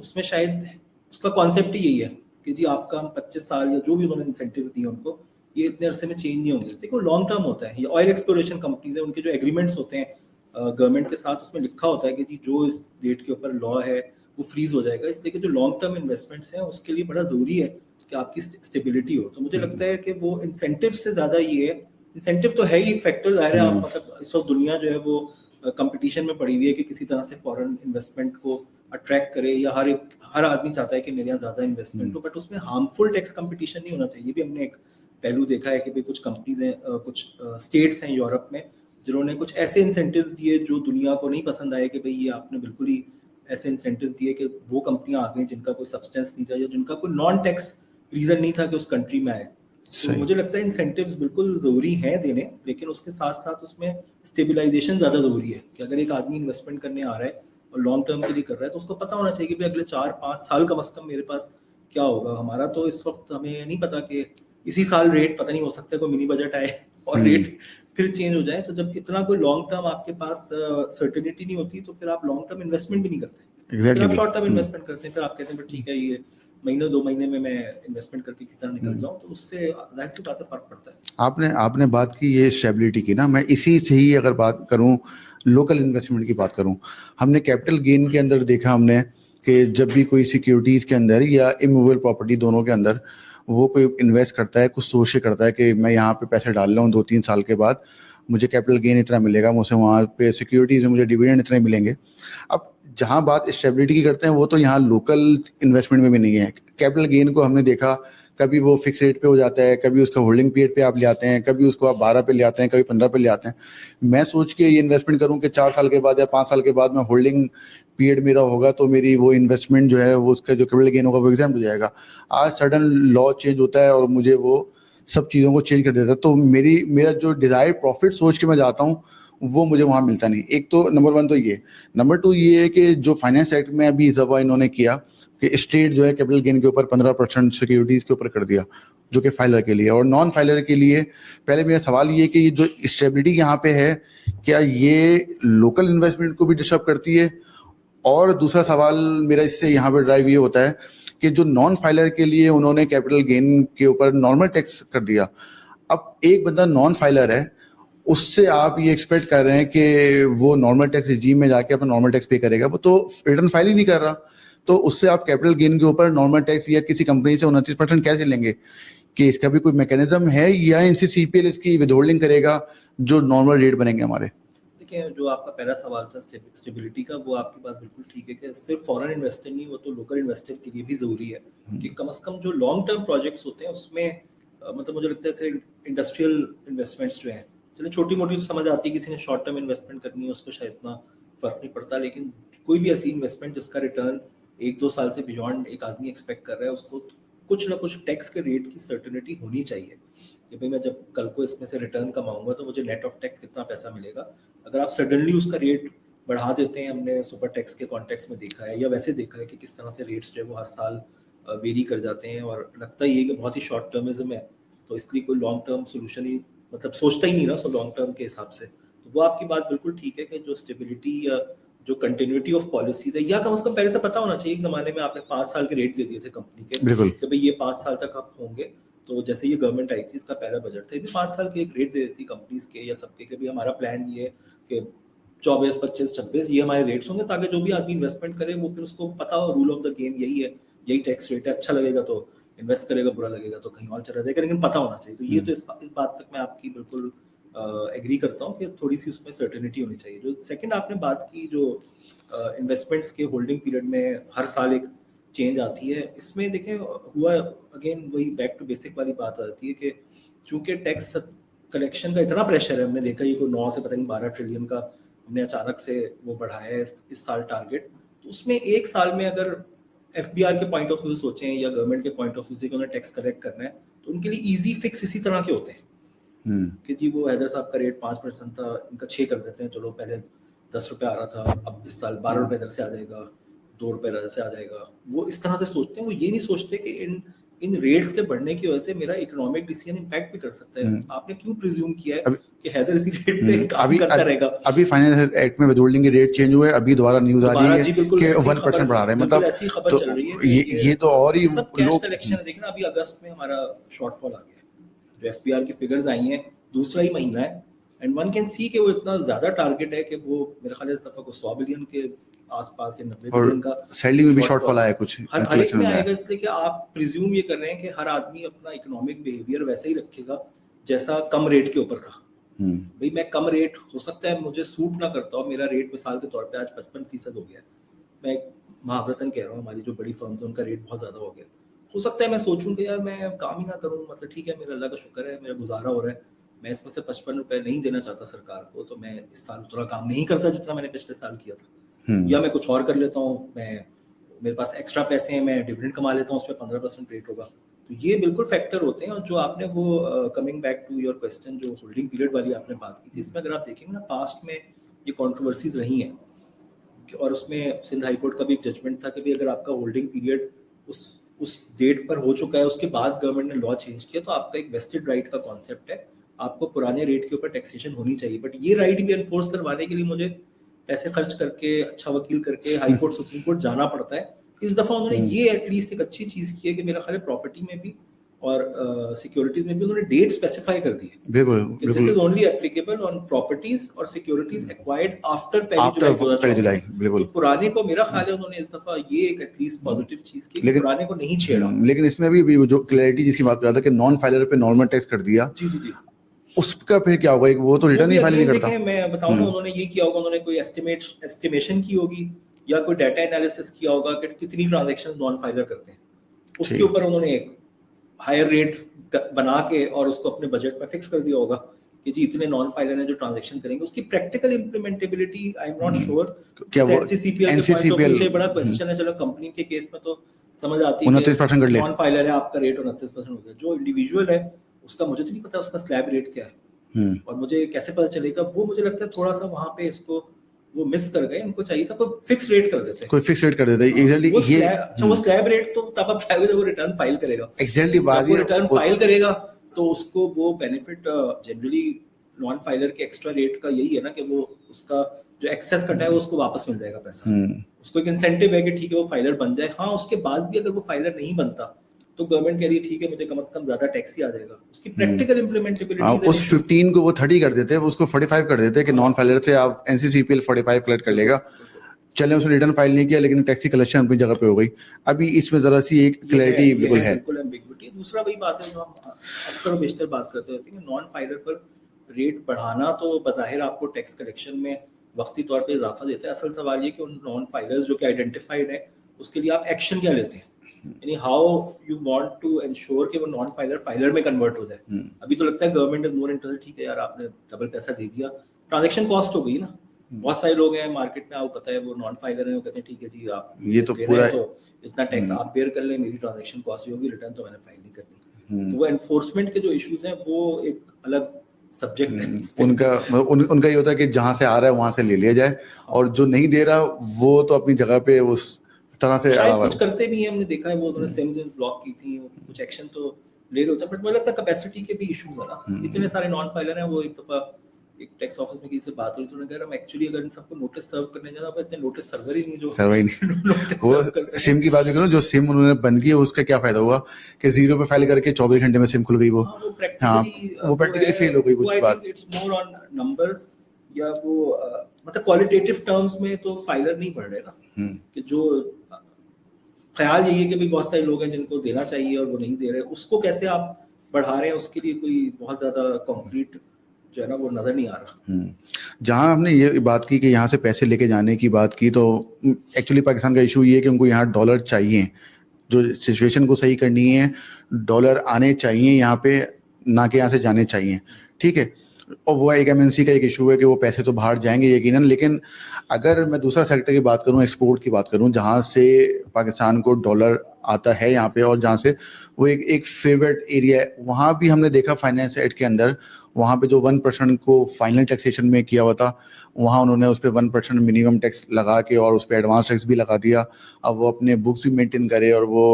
उसमें शायद उसका कॉन्सेप्ट ही यही है कि जी आपका हम 25 साल या जो भी उन्होंने इंसेंटिव्स दिए उनको, ये इतने अरसे में चेंज नहीं होंगे। देखो, लॉन्ग टर्म होता है। ये ऑयल एक्सप्लोरेशन कंपनीज है, उनके जो एग्रीमेंट्स होते हैं गवर्नमेंट के साथ, उसमें लिखा होता है कि जी जो इस डेट के ऊपर लॉ है वो फ्रीज हो जाएगा। इसलिए कि जो लॉन्ग टर्म इन्वेस्टमेंट्स हैं उसके लिए बड़ा जरूरी है कि आपकी स्टेबिलिटी हो। तो मुझे लगता है कि वो इंसेंटिव से ज्यादा ये है, इंसेंटिव तो है ही एक फैक्टर जाहिर है। आप मतलब इस वक्त दुनिया जो है वो कंपटीशन में पड़ी हुई है कि किसी तरह से फॉरेन इन्वेस्टमेंट को अट्रैक्ट करे, या हर आदमी चाहता है कि मेरे यहाँ ज्यादा इन्वेस्टमेंट हो, बट उसमें हार्मफुल टैक्स कंपटीशन नहीं होना चाहिए। ये भी हमने एक पहलू देखा है कि भाई कुछ कंपनीज हैं, कुछ स्टेट्स हैं यूरोप में, जिन्होंने कुछ ऐसे इंसेंटिव्स दिए जो दुनिया को नहीं पसंद आए कि भाई ये आपने बिल्कुल ही ऐसे इंसेंटिव्स दिए कि वो कंपनियां आ गई जिनका कोई सब्सटेंस नहीं था या जिनका कोई नॉन टैक्स रीजन नहीं था कि उस कंट्री में आए। तो मुझे लगता है इंसेंटिव्स बिल्कुल जरूरी हैं देने, लेकिन उसके साथ साथ उसमें स्टेबिलाईजेशन ज्यादा जरूरी है कि अगर एक आदमी इन्वेस्टमेंट करने आ रहा है और लॉन्ग टर्म के लिए कर रहा है तो उसको पता होना चाहिए कि भाई अगले 4-5 साल कम से कम मेरे पास क्या होगा। हमारा तो इस वक्त हमें नहीं पता कि इसी साल रेट पता नहीं, हो सकता है कोई मिनी बजट आए और रेट फिर चेंज हो जाए। तो जब इतना कोई लॉन्ग टर्म आपके पास सर्टेनिटी नहीं होती तो फिर आप लॉन्ग टर्म इन्वेस्टमेंट भी नहीं करते। फिर आप शॉर्ट टर्म इन्वेस्टमेंट करते हैं, फिर आप कहते हैं ठीक है ये महीने 2 महीने में मैं इन्वेस्टमेंट करके किस तरह निकल जाऊं, तो उससे जाहिर सी बात है फर्क पड़ता है। आपने बात की ये स्टेबिलिटी की ना, मैं इसी से ही अगर बात करूं, लोकल इन्वेस्टमेंट की बात करूं, हमने कैपिटल गेन के अंदर देखा हमने कि जब भी कोई सिक्योरिटीज़ के अंदर या इमूवेबल प्रॉपर्टी दोनों के अंदर वो कोई इन्वेस्ट करता है, कुछ सोच के करता है कि मैं यहाँ पे पैसे डाल रहा हूँ, 2-3 साल के बाद मुझे कैपिटल गेन इतना मिलेगा, मुझसे वहाँ पे सिक्योरिटीज़ में मुझे डिविडेंड इतने मिलेंगे। अब जहाँ बात स्टेबिलिटी की करते हैं वो तो यहाँ लोकल इन्वेस्टमेंट में भी नहीं है। कैपिटल गेन को हमने देखा, कभी वो फिक्स रेट पे हो जाता है, कभी उसका होल्डिंग पीरियड पे आप ले आते हैं, कभी उसको आप 12 पे ले आते हैं, कभी 15 पे ले आते हैं। मैं सोच के ये इन्वेस्टमेंट करूं कि 4 साल के बाद या 5 साल के बाद मैं होल्डिंग पीरियड मेरा होगा तो मेरी वो इन्वेस्टमेंट जो है वो उसका जो कैपिटल गेन होगा वो एग्जाम्प्ट हो जाएगा। आज सडन लॉ चेंज होता है और मुझे वो सब चीज़ों को चेंज कर देता है, तो मेरा जो डिज़ायर्ड प्रॉफिट सोच के मैं जाता हूँ वो मुझे वहाँ मिलता नहीं। एक तो नंबर 1 तो ये, नंबर 2 ये है कि जो फाइनेंस एक्ट में अभी इजाफा इन्होंने किया कि स्टेट जो है कैपिटल गेन के ऊपर 15% सिक्योरिटीज़ के ऊपर कर दिया, जो कि फाइलर के लिए और नॉन फाइलर के लिए। पहले मेरा सवाल ये कि ये जो स्टेबिलिटी यहाँ पे है, क्या ये लोकल इन्वेस्टमेंट को भी डिस्टर्ब करती है? और दूसरा सवाल मेरा इससे यहाँ पे ड्राइव ये होता है कि जो नॉन फाइलर के लिए उन्होंने कैपिटल गेन के ऊपर नॉर्मल टैक्स कर दिया। अब एक बंदा नॉन फाइलर है, उससे आप ये एक्सपेक्ट कर रहे हैं कि वो नॉर्मल टैक्स रिजीम में जाके अपना नॉर्मल टैक्स पे करेगा, वो तो रिटर्न फाइल ही नहीं कर रहा। तो उससे आप कैपिटल गेन के ऊपर नॉर्मल टैक्स या किसी कंपनी से 29% कैसे लेंगे? कि इसका भी कोई मैकेनिज्म है या एनसीसीपीएल इसकी विदहोल्डिंग करेगा जो नॉर्मल रेट बनेंगे हमारे? देखिए, जो आपका पहला सवाल था स्टेबिलिटी का, वो आपकी बात बिल्कुल ठीक है कि सिर्फ फॉरेन इन्वेस्टर नहीं, वो तो लोकल इन्वेस्टर के लिए भी ज़रूरी है कि कम से कम जो लॉन्ग टर्म प्रोजेक्ट्स होते हैं उसमें मतलब मुझे लगता है जैसे इंडस्ट्रियल इन्वेस्टमेंट्स जो हैं, चलो छोटी मोटी तो समझ आती है, किसी ने शॉर्ट टर्म इन्वेस्टमेंट करनी है उसको शायद इतना फर्क नहीं पड़ता, लेकिन कोई भी ऐसी इन्वेस्टमेंट जिसका रिटर्न 1-2 साल से बियॉन्ड एक आदमी एक्सपेक्ट कर रहा है, उसको कुछ ना कुछ टैक्स के रेट की सर्टेनिटी होनी चाहिए कि भाई मैं जब कल को इसमें से रिटर्न कमाऊंगा तो मुझे नेट ऑफ टैक्स कितना पैसा मिलेगा। अगर आप सडनली उसका रेट बढ़ा देते हैं, हमने सुपर टैक्स के कॉन्टेक्स्ट में देखा है या वैसे देखा है कि किस तरह से रेट्स जो है वो हर साल वेरी कर जाते हैं, और लगता ही है कि बहुत ही शॉर्ट टर्मिज्म है, तो इसलिए कोई लॉन्ग टर्म सोल्यूशन ही मतलब सोचता ही नहीं ना, सो लॉन्ग टर्म के हिसाब से। तो वो आपकी बात बिल्कुल ठीक है कि जो स्टेबिलिटी या जो कंटिन्यूटी ऑफ पॉलिसीज है, या कम से कम पहले से पता होना चाहिए। एक ज़माने में आपने 5 साल के रेट दे दिए थे कंपनी के बिल्कुल। कि भाई ये 5 साल तक आप होंगे। तो जैसे ये गवर्नमेंट आई थी, इसका पहला बजट था, ये भी 5 साल के एक रेट दे देती कंपनीज के या सबके कि भाई हमारा प्लान ये है कि 24, 25, 26 ये हमारे रेट्स होंगे, ताकि जो भी आदमी इन्वेस्टमेंट करे वो फिर उसको पता हो रूल ऑफ द गेम यही है, यही टैक्स रेट है, अच्छा लगेगा तो इन्वेस्ट करेगा, बुरा लगेगा तो कहीं और चला जाएगा, लेकिन पता होना चाहिए। तो ये तो इस बात तक मैं आपकी बिल्कुल एग्री करता हूँ कि थोड़ी सी उसमें सर्टेनिटी होनी चाहिए। जो सेकंड आपने बात की, जो इन्वेस्टमेंट्स के होल्डिंग पीरियड में हर साल एक चेंज आती है, इसमें देखें हुआ अगेन वही बैक टू बेसिक वाली बात आती है कि क्योंकि टैक्स कलेक्शन का इतना प्रेशर है, हमने देखा ये कोई 9 से पता नहीं 12 ट्रिलियन का हमने अचानक से वो बढ़ाया है इस साल टारगेट। तो उसमें एक साल में अगर एफबीआर के पॉइंट ऑफ व्यू सोचें या गवर्नमेंट के पॉइंट ऑफ व्यू से कि उन्हें टैक्स कलेक्ट करना है, तो उनके लिए इजी फिक्स इसी तरह के होते हैं कि जी वो हैदर साहब का रेट 5% था, इनका 6 कर देते हैं, चलो पहले 10 रुपये आ रहा था, अब इस साल 12 रुपये इधर से आ जाएगा, 2 रुपये इधर से आ जाएगा। वो इस तरह से सोचते हैं, वो ये नहीं सोचते कि इन रेट्स के बढ़ने की वजह से मेरा इकोनॉमिक डिसीजन इम्पैक्ट भी कर सकता है। आपने क्यों प्रिज्यूम किया है कि हैदर इसी रेट पे काम करता रहेगा? अभी फाइनेंस एक्ट में विदहोल्डिंग के रेट चेंज हुए, अभी दोबारा न्यूज आ रही है जी कि बिल्कुल ऐसी 1% खबर बढ़ा रहे हैं, बिल्कुल मतलब ऐसी खबर चल रही है कि ये तो और ही सब कैश लोग कलेक्शन है। देखना अभी अगस्त में हमारा शॉर्टफॉल आ गया है, जो एफपीआर की फिगर्स आई हैं, दूसरा ही महीना है, एंड वन कैन सी कि वो इतना ज्यादा टारगेट है कि वो मेरे ख्याल इस दफा को 100 बिलियन के आसपास या 90 बिलियन का सैलरी में भी शॉर्टफॉल आया कुछ, हर एक में आएगा। इसलिए कि आप प्रिज्यूम ये कर रहे हैं कि हर आदमी अपना इकोनॉमिक बिहेवियर वैसे ही रखेगा जैसा कम रेट के ऊपर था। भाई मैं कम रेट हो सकता है मुझे सूट ना करता हो, मेरा रेट मिसाल के तौर पे आज 55% हो गया, मैं महाव्रतन कह रहा हूँ, हमारी जो बड़ी फर्म्स है उनका रेट बहुत ज्यादा हो गया, हो सकता है मैं सोचूं कि यार मैं काम ही ना करूं, मतलब ठीक है मेरा अल्लाह का शुक्र है मेरा गुजारा हो रहा है, मैं इसमें से 55 रुपए नहीं देना चाहता सरकार को, तो मैं इस साल उतना काम नहीं करता जितना मैंने पिछले साल किया था, या मैं कुछ और कर लेता हूँ, मैं मेरे पास एक्स्ट्रा पैसे हैं, मैं डिविडेंड कमा लेता हूँ, उस पर 15% रेट होगा। तो ये बिल्कुल फैक्टर होते हैं। और जो आपने वो coming back to your question, जो होल्डिंग पीरियड वाली आपने बात की थी, इसमें अगर आप देखेंगे ना पास्ट में ये कंट्रोवर्सीज रही हैं, और उसमें सिंध हाई कोर्ट का भी एक जजमेंट था कि भाई अगर आपका होल्डिंग पीरियड उस डेट पर हो चुका है, उसके बाद गवर्नमेंट ने लॉ चेंज किया, तो आपका एक वेस्टेड राइट का कॉन्सेप्ट है, आपको पुराने रेट के ऊपर टैक्सेशन होनी चाहिए। बट ये राइट भी एनफोर्स करवाने के लिए मुझे पैसे खर्च करके, अच्छा वकील करके हाई कोर्ट सुप्रीम कोर्ट जाना पड़ता है। इस दफा उन्होंने ये एटलीस्ट एक अच्छी चीज की है कि मेरा ख्याल है प्रॉपर्टी में भी और सिक्योरिटीज में भी उन्होंने डेट स्पेसिफाई कर दी है। बिल्कुल this is only applicable on properties और सिक्योरिटीज एक्वायर्ड आफ्टर 1 जुलाई 2024। बिल्कुल। तो पुराने को मेरा ख्याल है उन्होंने इस दफा ये एक एटलीस्ट पॉजिटिव चीज की, लेकिन पुराने को नहीं छेड़ा। लेकिन इसमें भी जो क्लैरिटी जिसकी बात कर रहा था कि नॉन फाइलर पे नॉर्मल टैक्स कर दिया, जी जी जी, उसका फिर क्या होगा? वो तो रिटर्न ही फाइल नहीं करता। मैं बताऊं ना, उन्होंने ये किया होगा, उन्होंने कोई एस्टिमेशन की होगी या कोई डाटा एनालिसिस किया होगा कि कितनी ट्रांजैक्शंस नॉन फाइलर करते हैं, उसके ऊपर उन्होंने एक हायर रेट बना के और उसको अपने बजट में फिक्स कर दिया होगा कि जी इतने नॉन फाइलर हैं जो ट्रांजैक्शन करेंगे। उसकी practical implementability I am not sure. क्या वो एनसीसीपीएल के पॉइंट ऑफ व्यू से बड़ा क्वेश्चन है। चलो कंपनी के केस में तो समझ आती है 29% कर ले, नॉन फाइलर है आपका रेट 29% हो गया, जो इंडिविजुअल है उसका मुझे तो नहीं पता उसका स्लैब रेट क्या है और मुझे कैसे पता चलेगा। वो मुझे लगता है थोड़ा सा वहां पे इसको वो मिस कर गए, उनको चाहिए था कोई फिक्स रेट कर देते, कोई फिक्स रेट कर देते। एग्जैक्टली ये अच्छा वो स्लैब रेट तो तब आप चाहे वो रिटर्न फाइल करेगा, एग्जैक्टली बात ये रिटर्न फाइल करेगा तो उसको वो बेनिफिट जनरली नॉन फाइलर के एक्स्ट्रा रेट का यही है ना कि वो उसका जो एक्सेस कटा है वो उसको वापस मिल जाएगा पैसा। उसको एक इंसेंटिव है कि ठीक है वो फाइलर बन जाए। हाँ उसके बाद भी अगर वो फाइलर नहीं बनता तो गवर्नमेंट कह रही है ठीक है मुझे कम से कम ज्यादा टैक्स ही आ जाएगा, उसकी प्रैक्टिकल इम्प्लीमेंटेबिलिटी उस 15 को वो 30 कर देते हैं, उसको 45 कर देते हैं कि नॉन फाइलर से आप एनसीसीपीएल 45 कलेक्ट कर लेगा। चले उसने रिटर्न फाइल नहीं किया लेकिन टैक्स की कलेक्शन अपनी जगह पे हो गई। अभी इसमें जरा सी एक क्लैरिटी बिल्कुल है। बिल्कुल एम्बिग्विटी। दूसरा वही बात है जो हम अक्सर बेशतर बात करते रहते हैं, नॉन फाइलर पर रेट बढ़ाना तो बज़ाहिर आपको टैक्स कलेक्शन में वक्ती तौर पे इजाफा देता है। असल सवाल ये कि उन नॉन फाइलर्स जो कि आइडेंटिफाइड है उसके लिए आप एक्शन क्या लेते हैं, यानी how you want to ensure कि वो नॉन फाइलर फाइलर में कन्वर्ट हो जाए। अभी तो लगता है गवर्नमेंट इज मोर इंटरेस्टेड, ठीक है यार आपने डबल पैसा दे दिया, ट्रांजैक्शन कॉस्ट हो गई ना। बहुत सारे लोग हैं मार्केट में, आपको पता है वो नॉन फाइलर हैं, वो कहते हैं ठीक है जी आप ये तो पूरा तो इतना टैक्स आप बेयर कर लें, मेरी ट्रांजैक्शन कॉस्ट होगी, रिटर्न तो मैंने फाइल नहीं करनी। तो वो एनफोर्समेंट के जो इश्यूज हैं वो एक अलग सब्जेक्ट है। उनका ये होता है कि जहां से आ रहा है वहां से ले लिया जाए, और जो नहीं दे रहा वो तो अपनी जगह पे उस तरह से शायद कुछ करते भी हैं, हमने देखा है वो उन्होंने सिम्स ब्लॉक की थी, कुछ एक्शन तो ले रहे होते हैं, बट मुझे लगता है कैपेसिटी के भी इश्यूज है ना। इतने सारे नॉन फाइलर हैं। वो एक दफा एक टैक्स ऑफिस में किसी से बात हुई तो उन्होंने कहा हम एक्चुअली अगर इन सबको नोटिस सर्व करने जाना, पर इतने नोटिस सर्वर ही नहीं जो सर्वर ही नहीं। वो सिम की बात भी करो, जो सिम उन्होंने बंद की है उसका क्या फायदा हुआ कि 0 पे फाइल करके 24 घंटे में सिम खुल गई। वो वो प्रैक्टिकली फेल हो गई कुछ बात। इट्स मोर ऑन नंबर्स, या वो मतलब क्वालिटेटिव टर्म्स में तो फाइलर नहीं बढ़ रहे ना, कि जो ख्याल यही है कि भाई बहुत सारे लोग हैं जिनको देना चाहिए और वो नहीं दे रहे, उसको कैसे आप बढ़ा रहे हैं, उसके लिए कोई बहुत ज्यादा कॉन्क्रीट जो है ना वो नजर नहीं आ रहा। जहां हमने ये बात की कि यहाँ से पैसे लेके जाने की बात की, तो एक्चुअली पाकिस्तान का इशू ये है कि उनको यहाँ डॉलर चाहिए, जो सिचुएशन को सही करनी है डॉलर आने चाहिए यहाँ पे, ना कि यहाँ से जाने चाहिए, ठीक है। और वो एक एमएनसी का एक इशू है कि वो पैसे तो बाहर जाएंगे यकीनन, लेकिन अगर मैं दूसरा सेक्टर की बात करूँ, एक्सपोर्ट की बात करूँ, जहाँ से पाकिस्तान को डॉलर आता है यहाँ पे और जहाँ से वो एक फेवरेट एरिया है, वहाँ भी हमने देखा फाइनेंस एक्ट के अंदर, वहाँ पे जो 1% को फाइनल टैक्सेशन में किया हुआ था, वहाँ उन्होंने उस पर 1% मिनिमम टैक्स लगा के और उस पर एडवांस टैक्स भी लगा दिया। अब वो अपने बुक्स भी मेंटेन करे और वो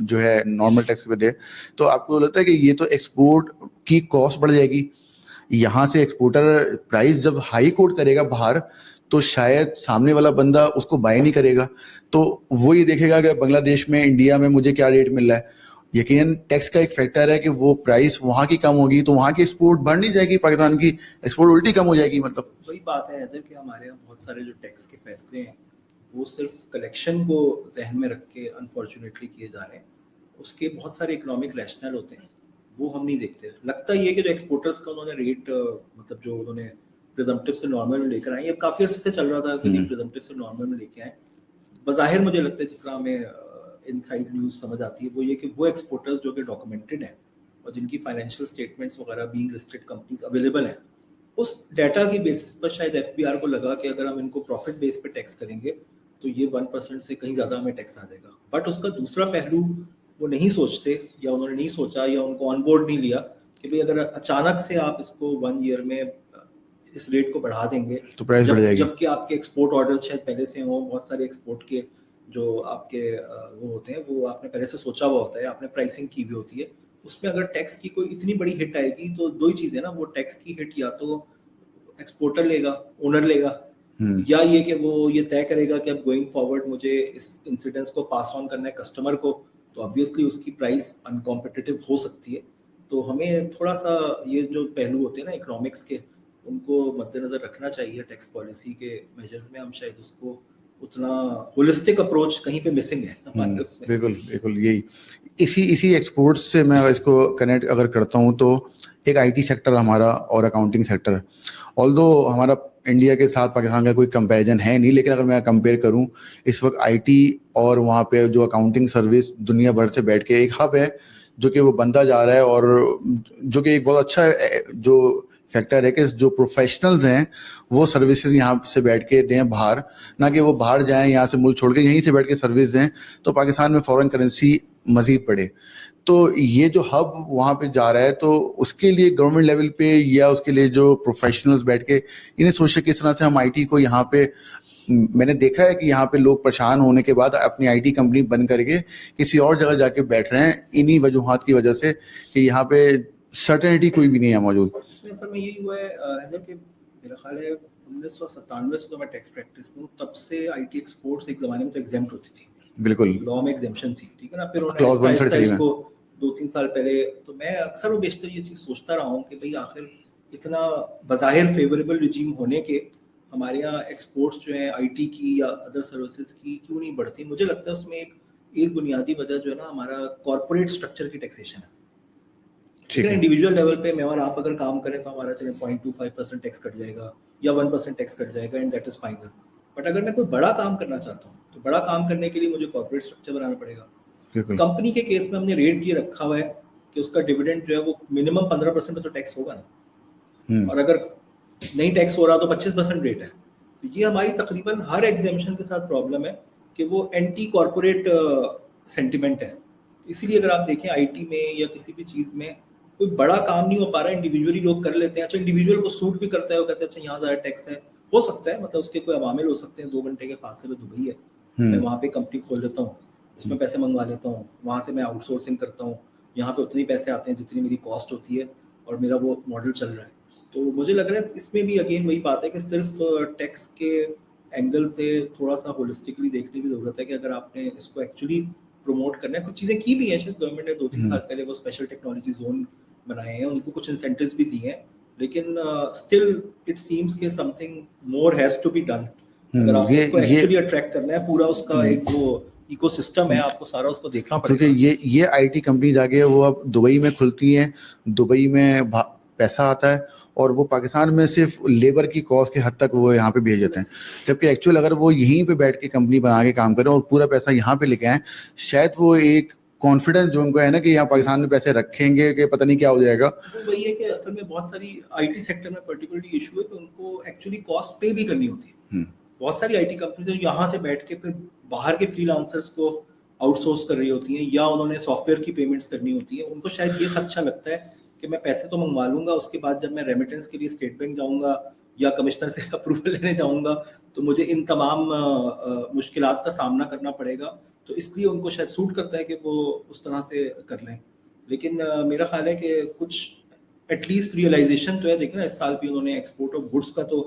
जो है नॉर्मल टैक्स पे दे। तो आपको लगता है कि ये तो एक्सपोर्ट की कॉस्ट बढ़ जाएगी। यहाँ से एक्सपोर्टर प्राइस जब हाई कोट करेगा बाहर, तो शायद सामने वाला बंदा उसको बाय नहीं करेगा, तो वो ये देखेगा कि बांग्लादेश में, इंडिया में मुझे क्या रेट मिल रहा है। यकीनन टैक्स का एक फैक्टर है कि वो प्राइस वहाँ की कम होगी तो वहाँ की एक्सपोर्ट बढ़ नहीं जाएगी, पाकिस्तान की एक्सपोर्ट उल्टी कम हो जाएगी। मतलब वही बात है हैदर कि हमारे यहाँ बहुत सारे जो टैक्स के फैसले हैं वो सिर्फ कलेक्शन को जहन में रख के अनफॉर्चुनेटली किए जा रहे हैं, उसके बहुत सारे इकोनॉमिक रैशनल होते हैं, वो हम नहीं देखते। लगता ये कि जो एक्सपोर्टर्स का उन्होंने रेट मतलब जो उन्होंने प्रिजम्पटिव से नॉर्मल में लेकर आए, ये काफ़ी अर्से से चल रहा था कि प्रिजम्पटिव से नॉर्मल में लेके आए। बज़ाहिर मुझे लगता है जितना हमें इनसाइड न्यूज़ समझ आती है वो ये कि वो एक्सपोर्टर्स जो कि डॉक्यूमेंटेड हैं और जिनकी फाइनेंशियल स्टेटमेंट्स वगैरह बीइंग लिस्टेड कंपनीज अवेलेबल हैं, उस डाटा की बेसिस पर शायद एफबीआर को लगा कि अगर हम इनको प्रॉफिट बेस पे टैक्स करेंगे तो ये 1% से कहीं ज़्यादा हमें टैक्स आ जाएगा। बट उसका दूसरा पहलू वो नहीं सोचते, या उन्होंने नहीं सोचा, या उनको ऑन बोर्ड नहीं लिया कि भाई अगर अचानक से आप इसको 1 ईयर में इस रेट को बढ़ा देंगे तो प्राइस बढ़ जाएगी, जबकि आपके एक्सपोर्ट ऑर्डर्स शायद पहले से हो, बहुत सारे एक्सपोर्ट के जो आपके वो होते हैं वो आपने पहले से सोचा हुआ होता है, आपने प्राइसिंग की भी होती है, उसमें अगर टैक्स की कोई इतनी बड़ी हिट आएगी तो दो ही चीज़ें ना, वो टैक्स की हिट या तो एक्सपोर्टर लेगा, ओनर लेगा, या ये कि वो ये तय करेगा कि अब गोइंग फॉरवर्ड मुझे इस इंसिडेंस को पास ऑन करना है कस्टमर को, तो ऑब्वियसली उसकी प्राइस अनकॉम्पिटिटिव हो सकती है। तो हमें थोड़ा सा ये जो पहलू होते हैं ना इकोनॉमिक्स के, उनको मद्देनजर रखना चाहिए टैक्स पॉलिसी के मेजर्स में। हम शायद उसको उतना होलिस्टिक अप्रोच कहीं पे मिसिंग है हमारे उसमें। बिल्कुल बिल्कुल यही इसी एक्सपोर्ट्स से मैं इसको कनेक्ट अगर करता हूँ तो एक आईटी सेक्टर हमारा और अकाउंटिंग सेक्टर, ऑल्दो हमारा इंडिया के साथ पाकिस्तान का कोई कंपैरिजन है नहीं, लेकिन अगर मैं कंपेयर करूँ इस वक्त आईटी और वहाँ पे जो अकाउंटिंग सर्विस दुनिया भर से बैठ के एक हब है जो कि वो बनता जा रहा है, और जो कि एक बहुत अच्छा जो फैक्टर है कि जो प्रोफेशनल्स हैं वो सर्विसेज यहाँ से बैठ के दें बाहर, ना कि वो बाहर जाएं यहाँ से मुल्क छोड़ के, यहीं से बैठ के सर्विस दें तो पाकिस्तान में फॉरेन करेंसी मजीद बढ़े। तो ये जो हब वहाँ पे जा रहा है तो उसके लिए गवर्नमेंट लेवल पे या उसके लिए जो प्रोफेशनल्स बैठ के इन्हें सोचे किस तरह से हम आईटी को यहाँ पे, मैंने देखा है कि यहाँ पे लोग परेशान होने के बाद अपनी आईटी कंपनी बंद करके किसी और जगह जाके बैठ रहे हैं इन्हीं वजूहात की वजह से कि यहाँ पे सर्टेनिटी कोई भी नहीं है मौजूद। इसमें असल में यही हुआ है हैदर कि मेरा ख्याल है 1997 से तो मैं टैक्स प्रैक्टिस में हूँ, तब से आईटी एक्सपोर्ट्स एक ज़माने में तो एग्जेम्प्ट होती थी, बिल्कुल लॉ में एग्जेम्पशन थी, ठीक है ना। फिर उन्होंने क्लॉज आहिस्ता 133 में। इसको 2-3 साल पहले, तो मैं अक्सर वो बेशतर ये चीज़ सोचता रहा हूँ कि भाई आखिर इतना बज़ाहिर फेवरेबल रिजीम होने के हमारे यहाँ एक्सपोर्ट्स जो है आईटी की या अदर सर्विसेज की क्यों नहीं बढ़ती। मुझे लगता है उसमें एक बुनियादी वजह जो है ना, हमारा कॉर्पोरेट स्ट्रक्चर की टैक्सेशन है। ठीक ठीक है, है। इंडिविजुअल लेवल पे मैं और आप अगर काम करें तो हमारा चले 0.25% टैक्स कट जाएगा या 1% टैक्स कट जाएगा, and that is final. But अगर मैं कोई बड़ा काम करना चाहता हूँ तो बड़ा काम करने के लिए मुझे कॉर्पोरेट स्ट्रक्चर बनाना पड़ेगा। बिल्कुल। कंपनी के केस में हमने रेट ये रखा हुआ है कि उसका डिविडेंड जो है वो मिनिमम 15% तो टैक्स होगा ना, और अगर नहीं टैक्स हो रहा तो 25% रेट है। तो ये हमारी तकरीबन हर एग्जेम्पशन के साथ प्रॉब्लम है कि वो एंटी कॉर्पोरेट सेंटिमेंट है। इसीलिए अगर आप देखें आईटी में या किसी भी चीज़ में कोई बड़ा काम नहीं हो पा रहा है, इंडिविजुअली लोग कर लेते हैं। अच्छा, इंडिविजुअल को सूट भी करता है, वो कहते हैं अच्छा यहाँ ज़्यादा टैक्स है, हो सकता है, मतलब उसके कोई अवामिल हो सकते हैं। 2 घंटे के फासले में दुबई है, मैं वहाँ पे कंपनी खोल लेता हूँ, उसमें पैसे मंगवा लेता हूँ, वहाँ से मैं आउटसोर्सिंग करता हूँ, यहाँ पे उतने ही पैसे आते हैं जितनी मेरी कॉस्ट होती है, और मेरा वो मॉडल चल रहा है। तो मुझे लग रहा है इसमें भी अगेन वही बात है कि सिर्फ टैक्स के एंगल से थोड़ा सा होलिस्टिकली देखने की ज़रूरत है कि अगर आपने इसको एक्चुअली प्रमोट करना है। कुछ चीज़ें की भी हैं शायद गवर्नमेंट ने 2-3 साल पहले, वो स्पेशल टेक्नोलॉजी जोन बनाए हैं, उनको कुछ इंसेंटिव्स भी दिए हैं, लेकिन स्टिल इट सीम्स के something more has to be done. अगर आपको उसको एक्चुअली अट्रैक्ट करना है, पूरा उसका एक वो इकोसिस्टम है, आपको सारा उसको देखना क्योंकि पड़ेगा। ये आईटी कंपनी जाके वो अब दुबई में खुलती हैं, दुबई में पैसा आता है और वो पाकिस्तान में सिर्फ लेबर की कॉस्ट के हद तक वो यहाँ पे भेज देते हैं, जबकि एक्चुअल अगर वो यहीं पे बैठ के कंपनी बना के काम करें और पूरा पैसा यहाँ पे लेके आए, शायद वो एक कॉन्फिडेंस जो उनको है ना कि यहाँ पाकिस्तान में पैसे रखेंगे कि पता नहीं क्या हो जाएगा। वो वही है कि असल में बहुत सारी आईटी सेक्टर में पर्टिकुलरली इशू है कि उनको एक्चुअली कॉस्ट पे भी करनी होती है। बहुत सारी आईटी कंपनी जो यहाँ से बैठ के फिर बाहर के फ्रीलांसर्स को आउटसोर्स कर रही होती हैं, या उन्होंने सॉफ्टवेयर की पेमेंट्स करनी होती है। उनको शायद ये खदशा लगता है कि मैं पैसे तो मंगवा लूंगा, उसके बाद जब मैं रेमिटेंस के लिए स्टेट बैंक जाऊंगा या कमिश्नर से अप्रूवल लेने जाऊंगा तो मुझे इन तमाम मुश्किलात का सामना करना पड़ेगा। तो इसलिए उनको शायद सूट करता है कि वो उस तरह से कर लें। लेकिन मेरा ख्याल है कि कुछ एटलीस्ट रियलाइजेशन तो है। देखिए ना, इस साल भी उन्होंने एक्सपोर्ट ऑफ गुड्स का तो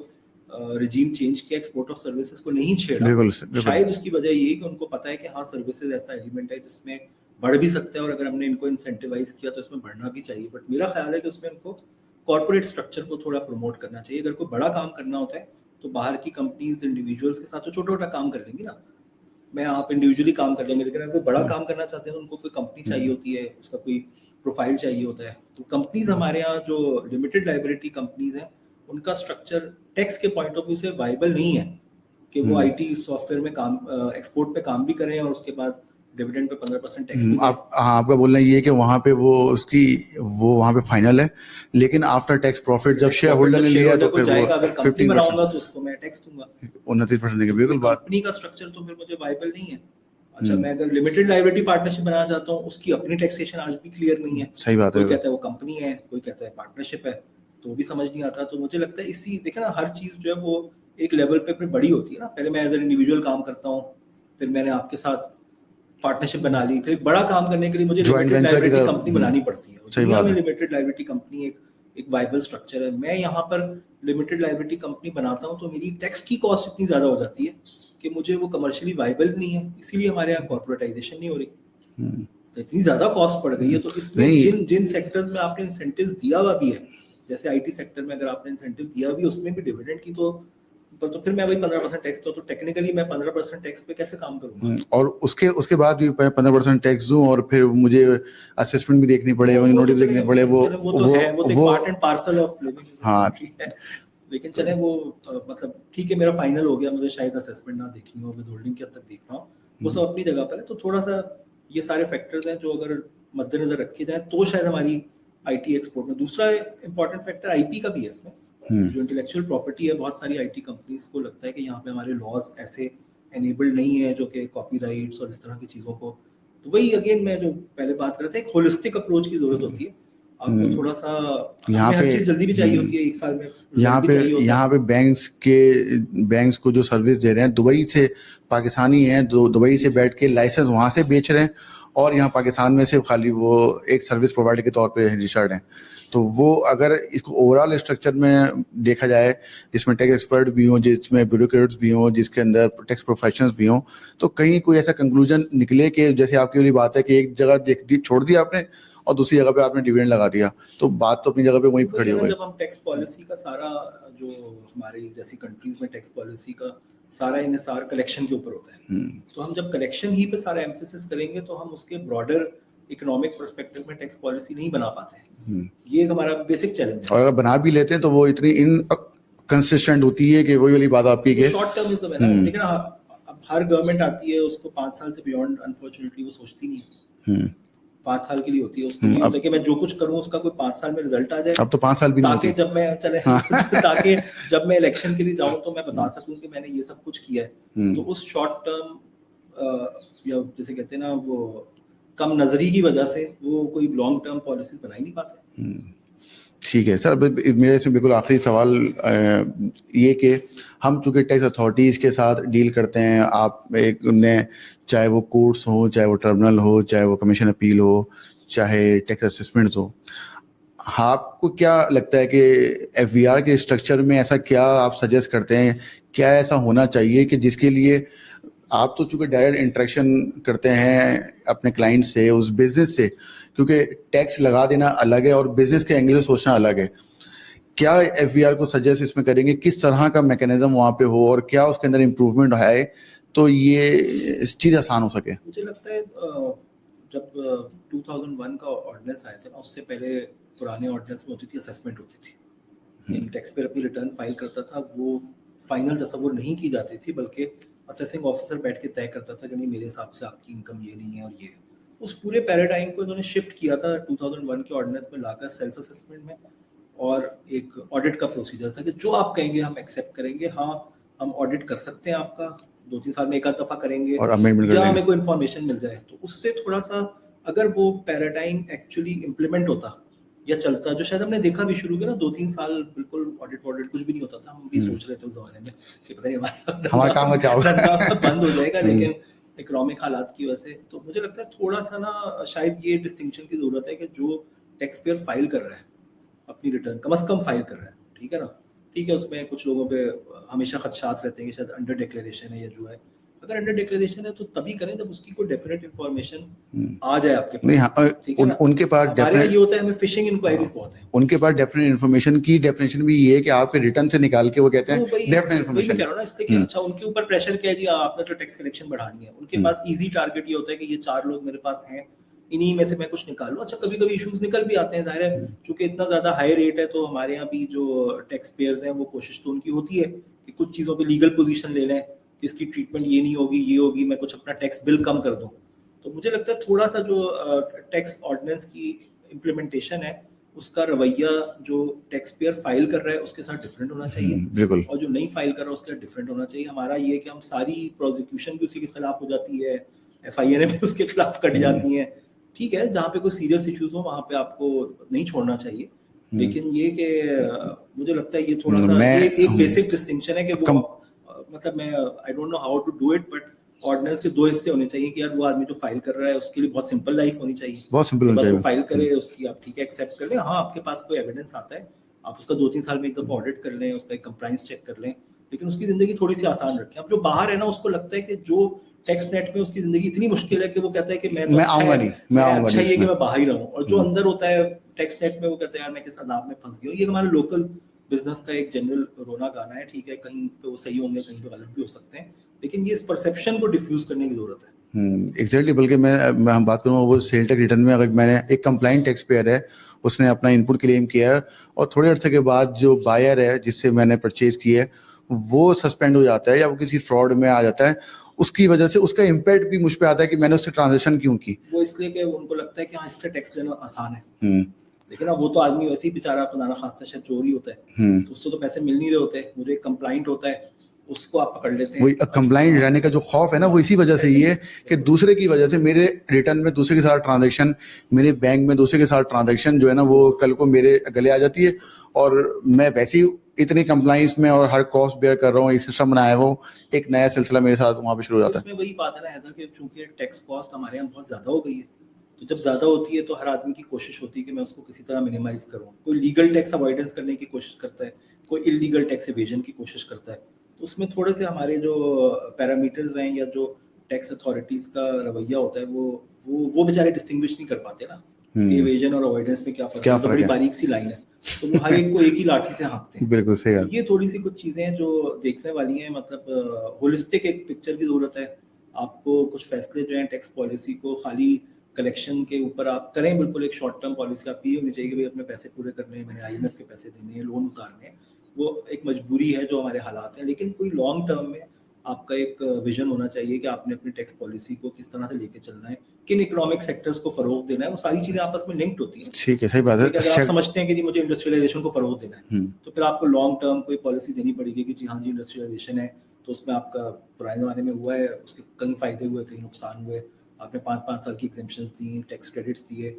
रिजीम चेंज किया, एक्सपोर्ट ऑफ सर्विसेज को नहीं छेड़ा। बिल्कुल। शायद उसकी वजह ये है कि उनको पता है कि हाँ, सर्विसेज ऐसा एलिमेंट है जिसमें बढ़ भी सकता है, और अगर हमने इनको इंसेंटिवाइज किया तो इसमें बढ़ना भी चाहिए। बट मेरा ख्याल है कि उसमें इनको कॉर्पोरेट स्ट्रक्चर को थोड़ा प्रमोट करना चाहिए। अगर कोई बड़ा काम करना होता है तो बाहर की कंपनीज इंडिविजुअल्स के साथ तो छोटा छोटा काम कर लेंगी ना, मैं आप इंडिविजुअली काम कर लेंगे। लेकिन अगर कोई बड़ा काम करना चाहते हैं तो उनको कोई कंपनी चाहिए होती है, उसका कोई प्रोफाइल चाहिए होता है। तो कंपनीज हमारे यहाँ जो लिमिटेड लाइबिलिटी कंपनीज हैं, उनका स्ट्रक्चर टैक्स के पॉइंट ऑफ व्यू से वाइबल नहीं है कि वो आईटी सॉफ्टवेयर में काम, एक्सपोर्ट पे काम भी करें और उसके बाद डिविडेंड पे 15% टैक्स भी दें। आपका बोलना ये है कि वहाँ पे वो वहाँ पे फाइनल है, लेकिन आफ्टर टैक्स प्रॉफिट जब शेयर होल्डर ने लिया तो फिर जाएगा। वो अगर कंपनी बनाऊंगा तो उसको मैं टैक्स दूंगा 29% देंगे। बिल्कुल बात। कंपनी का स्ट्रक्चर तो फिर मुझे वाइबल नहीं है। अच्छा, मैं अगर लिमिटेड लायबिलिटी पार्टनरशिप बनाना चाहता हूँ, उसकी अपनी टैक्सेशन आज भी क्लियर नहीं है। सही बात है। कोई कहता है वो कंपनी है, कोई कहता है पार्टनरशिप है, तो भी समझ नहीं आता। तो मुझे लगता है इसी, देखिए ना, हर चीज जो है वो एक लेवल पे फिर बड़ी होती है ना। पहले मैं एज एन इंडिविजुअल काम करता हूँ, फिर मैंने आपके साथ पार्टनरशिप बना ली, फिर बड़ा काम करने के लिए मुझे लिमिटेड लायबिलिटी कंपनी बनानी पड़ती है। दुनिया में लिमिटेड लायबिलिटी कंपनी एक वाइबल स्ट्रक्चर है। मैं यहाँ पर लिमिटेड लायबिलिटी कंपनी बनाता हूँ तो मेरी टैक्स की कॉस्ट इतनी ज्यादा हो जाती है कि मुझे वो कमर्शियली वाइबल नहीं है। इसीलिए हमारे यहाँ कॉर्पोरेटाइजेशन नहीं हो रही। तो इतनी ज्यादा कॉस्ट पड़ गई है। तो इसमें जिन सेक्टर्स में आपने इंसेंटिव्स दिया हुआ भी है, जैसे आईटी सेक्टर में अगर आपने इंसेंटिव दिया भी, उसमें भी डिविडेंड की तो फिर मैं वही 15% टैक्स तो टेक्निकली मैं 15% टैक्स पे कैसे काम करूंगा? और उसके बाद भी 15% टैक्स दूं और फिर मुझे असेसमेंट भी देखनी पड़े, नोटिस देखने पड़े, वो तो है, वो एक part and parcel of living in this country है। लेकिन चले वो मतलब ठीक है, मेरा फाइनल हो गया, मुझे शायद असेसमेंट ना देखनी हो, विद होल्डिंग के हद तक देखना हो, वो सब अपनी जगह पर है। तो थोड़ा सा ये सारे फैक्टर्स हैं जो अगर मद्देनजर रखे जाए तो शायद हमारी आईटी एक्सपोर्ट में। दूसरा इंपॉर्टेंट फैक्टर आईपी का भी है इसमें, जो इंटेलेक्चुअल प्रॉपर्टी है। बहुत सारी आईटी कंपनीज को लगता है कि यहाँ पे हमारे लॉज ऐसे एनेबल्ड नहीं है जो कि कॉपीराइट्स और इस तरह की चीज़ों को। तो वही अगेन मैं जो पहले बात कर रहा था, एक होलिस्टिक अप्रोच की जरूरत होती है। आपको थोड़ा सा यहाँ पे हर चीज जल्दी भी चाहिए होती है, एक साल में यहाँ पे बैंक्स को जो सर्विस दे रहे हैं दुबई से, पाकिस्तानी हैं जो दुबई से बैठ के लाइसेंस वहाँ से बेच रहे हैं और यहाँ पाकिस्तान में से खाली वो एक सर्विस प्रोवाइडर के तौर पे रजिस्टर्ड हैं। तो वो अगर इसको ओवरऑल स्ट्रक्चर में देखा जाए, जिसमें टैक्स एक्सपर्ट भी हों, जिसमें ब्यूरोक्रेट्स भी हों, जिसके अंदर टैक्स प्रोफेशनल्स भी हों, तो कहीं कोई ऐसा कंक्लूजन निकले कि जैसे आपकी वाली बात है कि एक जगह देख दी छोड़ दिया आपने और दूसरी जगह पे आपने डिविडेंड लगा दिया, तो बात तो अपनी जगह पे वहीं तो खड़ी ये हो ना गई। जब हम टैक्स पॉलिसी का सारा जो हमारी जैसी कंट्रीज में टैक्स पॉलिसी का सारा इन्हिसार कलेक्शन के ऊपर होता है, तो हम जब कलेक्शन ही पे सारा एम्फेसिस करेंगे तो हम उसके ब्रॉडर इकोनॉमिक पर्सपेक्टिव में टैक्स पॉलिसी नहीं बना पाते। ये एक हमारा बेसिक चैलेंज है। और अगर बना भी लेते हैं तो वो इतनी कंसिस्टेंट होती है कि वही वाली बात आपकी के शॉर्ट टर्मिज्म है ना, लेकिन अब हर गवर्नमेंट आती है उसको 5 साल से बियॉन्ड अनफॉर्चुनेटली वो सोचती नहीं है। 5 साल के लिए होती है, उसके लिए होता है कि मैं जो कुछ करूं उसका कोई 5 साल में रिजल्ट आ जाए। अब तो 5 साल भी नहीं ताकि होती। जब मैं चले ताकि जब मैं इलेक्शन के लिए जाऊं तो मैं बता सकूं कि मैंने ये सब कुछ किया है। तो उस शॉर्ट टर्म या जैसे कहते हैं ना वो कम नजरी की वजह से वो कोई लॉन्ग टर्म पॉलिसी बना ही नहीं पाते। ठीक है सर, मेरे इसमें बिल्कुल आखिरी सवाल ये कि हम चूँकि टैक्स अथॉरिटीज़ के साथ डील करते हैं, आप एक उन्हें चाहे वो कोर्ट्स हो, चाहे वो ट्रिब्यूनल हो, चाहे वो कमीशन अपील हो, चाहे टैक्स असेसमेंट्स हो, आपको क्या लगता है कि एफवीआर के स्ट्रक्चर में ऐसा क्या आप सजेस्ट करते हैं, क्या ऐसा होना चाहिए कि जिसके लिए आप तो चूँकि डायरेक्ट इंटरेक्शन करते हैं अपने क्लाइंट से, उस बिजनेस से, क्योंकि टैक्स लगा देना अलग है और बिजनेस के एंगल से सोचना अलग है, क्या एफवीआर को सजेस्ट इसमें करेंगे, किस तरह का मैकेनिज्म वहाँ पे हो और क्या उसके अंदर इम्प्रूवमेंट है तो ये चीज़ आसान हो सके? मुझे लगता है जब 2001 का ऑर्डिनेंस आया था ना, उससे पहले पुराने ऑर्डिनेंस में होती थी असेसमेंट होती थी। यानी टैक्स पेयर अपनी रिटर्न फाइल करता था, वो फाइनल तस्वीर नहीं की जाती थी बल्कि असेसिंग ऑफिसर बैठ के तय करता था कि नहीं मेरे हिसाब से आपकी इनकम ये नहीं है और ये। उस पूरे पैराडाइम को इन्होंने शिफ्ट किया था 2001 के ऑर्डिनेंस में लाकर सेल्फ असेसमेंट में, और एक ऑडिट का प्रोसीजर था कि जो आप कहेंगे हम एक्सेप्ट करेंगे। हाँ, हम ऑडिट कर सकते हैं आपका 2-3 साल में एक आध दफा करेंगे और अमेंडमेंट या कर हमें कोई इन्फॉर्मेशन मिल जाए। तो उससे थोड़ा सा अगर वो पैराडाइम एक्चुअली इम्प्लीमेंट होता या चलता, जो शायद हमने देखा भी शुरू किया ना 2-3 साल बिल्कुल ऑडिट कुछ भी नहीं होता था। हम भी सोच रहे थे उस जमाने में कि पता नहीं हमारा काम क्या होगा बंद हो जाएगा, लेकिन इकोनॉमिक हालात की वजह से। तो मुझे लगता है थोड़ा सा ना शायद ये डिस्टिंक्शन की जरूरत है कि जो टैक्स पेयर फाइल कर रहा है अपनी रिटर्न कम से कम फाइल कर रहा है, ठीक है ना, ठीक है, उसमें कुछ लोगों पे हमेशा खदशात रहते हैं कि शायद अंडर डिक्लेरेशन है या जो है। अगर अंडर डिक्लेरेशन है तो तभी करें जब उसकी कोई डेफिनेट इंफॉर्मेशन आ जाए आपके नहीं, पास, हाँ, ठीक है ना। उनके पास हमारे यहाँ ये होता है, हमें फिशिंग इंक्वायरीज बहुत है। उनके पास डेफिनेट इन्फॉर्मेशन की डेफिनेशन भी ये है कि आपके रिटर्न से निकाल के वो कहते हैं डेफिनेट वही मैं इन्फॉर्मेशन। कह रहा हूँ ना, इससे कि अच्छा उनके ऊपर प्रेशर क्या है जी, आपने तो टैक्स कलेक्शन बढ़ानी है। उनके पास इजी टारगेट ये होता है कि ये 4 लोग मेरे पास हैं, इन्हीं में से मैं कुछ निकालूं। अच्छा, कभी कभी इश्यूज निकल भी आते हैं, जाहिर है चूंकि इतना ज्यादा हाई रेट है तो हमारे यहाँ भी जो टैक्स पेयर्स हैं वो कोशिश तो उनकी होती है कि कुछ चीजों पे लीगल पोजीशन ले लें कि इसकी ट्रीटमेंट ये नहीं होगी, ये होगी, मैं कुछ अपना टैक्स बिल कम कर दूं। तो मुझे लगता है थोड़ा सा जो टैक्स ऑर्डिनेंस की इम्प्लीमेंटेशन है उसका रवैया जो टैक्स पेयर फाइल कर रहा है उसके साथ डिफरेंट होना चाहिए, बिल्कुल, और जो नहीं फाइल कर रहा है उसके साथ डिफरेंट होना चाहिए। हमारा ये है कि हम सारी प्रोसिक्यूशन भी उसी के खिलाफ हो जाती है, एफआईआर भी उसके खिलाफ कट जाती हैं, ठीक है। जहाँ पे कोई सीरियस इश्यूज हो वहाँ पे आपको नहीं छोड़ना चाहिए, लेकिन ये कि मुझे लगता है ये थोड़ा सा ये एक बेसिक डिस्टिंक्शन है कि वो मतलब मैं I don't know how to do it, but ordinance के 2 हिस्से होने चाहिए कि यार वो आदमी जो फाइल कर रहा है उसके लिए बहुत सिंपल लाइफ होनी चाहिए, बहुत सिंपल होनी बस चाहिए। वो फाइल करे, उसकी आप ठीक है एक्सेप्ट कर लें। हाँ, आपके पास कोई एविडेंस आता है आप उसका 2-3 साल में एक दफा ऑडिट कर लें, उसका एक कंप्लायंस चेक कर लें, लेकिन उसकी जिंदगी थोड़ी सी आसान रखें। अब जो बाहर है ना उसको लगता है कि जो टैक्स नेट में उसकी जिंदगी इतनी मुश्किल है कि वो कहता है कि मैं आऊंगा नहीं, मैं आऊंगा अच्छा नहीं ये कि इसमें। मैं बाहर ही रहूं, और जो अंदर होता है टैक्स नेट में वो कहता है यार मैं किस अजाब में फंस गया हूं। ये हमारे लोकल बिजनेस का एक जनरल रोना गाना है, ठीक है, कहीं पे वो सही होंगे कहीं पे गलत भी हो सकते हैं, लेकिन ये इस परसेप्शन को डिफ्यूज करने की जरूरत है। एग्जैक्टली, बल्कि मैं हम बात करूँ वो सेल टैक्स रिटर्न में, अगर मैंने एक कंप्लाइंट टैक्स पेयर है, उसने अपना इनपुट क्लेम किया है और थोड़े अर्से के बाद जो बायर है जिससे मैंने परचेज किया है वो सस्पेंड हो जाता है या वो किसी फ्रॉड में आ जाता है, उसकी वजह से उसका इम्पैक्ट भी मुझ पे आता है कि मैंने उससे ट्रांजेक्शन क्यों की। वो इसलिए कि उनको लगता है कि हाँ इससे टैक्स लेना आसान है, लेकिन अब वो तो आदमी वैसे ही बेचारा खुदा ना खास्ता शायद चोर ही होता है, तो उससे तो पैसे मिल नहीं रहे होते। मुझे एक कंप्लाइंट होता है उसको आप पकड़ लेते हैं। वही कंप्लाइंट रहने का जो खौफ है ना वो इसी वजह से ही है कि दूसरे की वजह से मेरे रिटर्न में दूसरे के साथ ट्रांजैक्शन, मेरे बैंक में दूसरे के साथ ट्रांजैक्शन जो है ना वो कल को मेरे गले आ जाती है, और मैं वैसे ही इतनी कंप्लाइंस में और हर कॉस्ट बेयर कर रहा हूँ, एक सिस्टम बनाया वो एक नया सिलसिला मेरे साथ वहाँ पे शुरू हो जाता है। इसमें वही बात है ना हैदर कि चूंकि टैक्स कॉस्ट हमारे यहाँ बहुत ज्यादा हो गई है, तो जब ज़्यादा होती है तो हर आदमी की कोशिश होती है कि मैं उसको किसी तरह मिनिमाइज़ करूँ। कोई लीगल टैक्स अवॉइडेंस करने की कोशिश करता है, कोई इल्लीगल टैक्स एवेजन की कोशिश करता है। तो उसमें थोड़े से हमारे जो पैरामीटर्स हैं या जो टैक्स अथॉरिटीज़ का रवैया होता है वो बेचारे डिस्टिंग्विश नहीं कर पाते ना, कि एवेजन और अवॉइडेंस में क्या फ़र्क है। तो बड़ी है? बारीक सी लाइन है। तो वो हर एक को एक ही लाठी से हाँकते हैं। बिल्कुल सही तो बात। ये थोड़ी-सी कुछ चीज़ें हैं जो देखने वाली हैं, मतलब होलिस्टिक एक पिक्चर की ज़रूरत है। आपको कुछ फैसले जो हैं टैक्स पॉलिसी को खाली कलेक्शन के ऊपर आप करें, बिल्कुल एक शॉर्ट टर्म पॉलिसी आपकी ये होनी चाहिए कि भई अपने पैसे पूरे करने हैं, मैंने आईएमएफ के पैसे देने हैं, लोन उतारने हैं। वो एक मजबूरी है जो हमारे हालात हैं, लेकिन कोई लॉन्ग टर्म में आपका एक विज़न होना चाहिए कि आपने अपनी टैक्स पॉलिसी को किस तरह से लेके चलना है, किन इकोनॉमिक सेक्टर्स को फ़रोग़ देना है, वो सारी चीज़ें आपस में लिंक्ड होती हैं। ठीक है, सही बात इसलिए कि है। अगर आप समझते हैं कि जी मुझे इंडस्ट्रियलाइज़ेशन को फ़रोग़ देना है, हुँ, तो फिर आपको लॉन्ग टर्म कोई पॉलिसी देनी पड़ेगी कि जी हाँ जी, इंडस्ट्रियलाइज़ेशन है, तो उसमें आपका पुराने ज़माने में हुआ है, उसके कई फ़ायदे हुए, कई नुकसान हुए। आपने 5-5 साल की एग्ज़ेम्पशंस दी, टैक्स क्रेडिट्स दिए।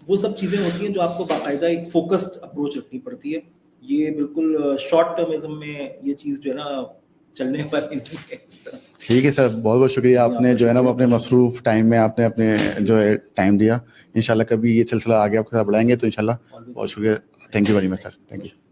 वो सब चीज़ें होती हैं जो आपको बाकायदा एक फ़ोकस्ड अप्रोच रखनी पड़ती है। ये बिल्कुल शॉर्ट टर्मिज़्म में ये चीज़ जो है ना चलने वाली नहीं है इस तरह। ठीक है सर, बहुत-बहुत शुक्रिया। जी, आपने आपका जो है ना वो शुक्रिया। अपने मसरूफ़ टाइम में आपने अपने जो है टाइम दिया। इंशाल्लाह कभी ये सिलसिला आगे आपके साथ बढ़ाएँगे तो इंशाल्लाह ऑलवेज़ बहुत शुक्रिया। Thank you very much sir. Thank you.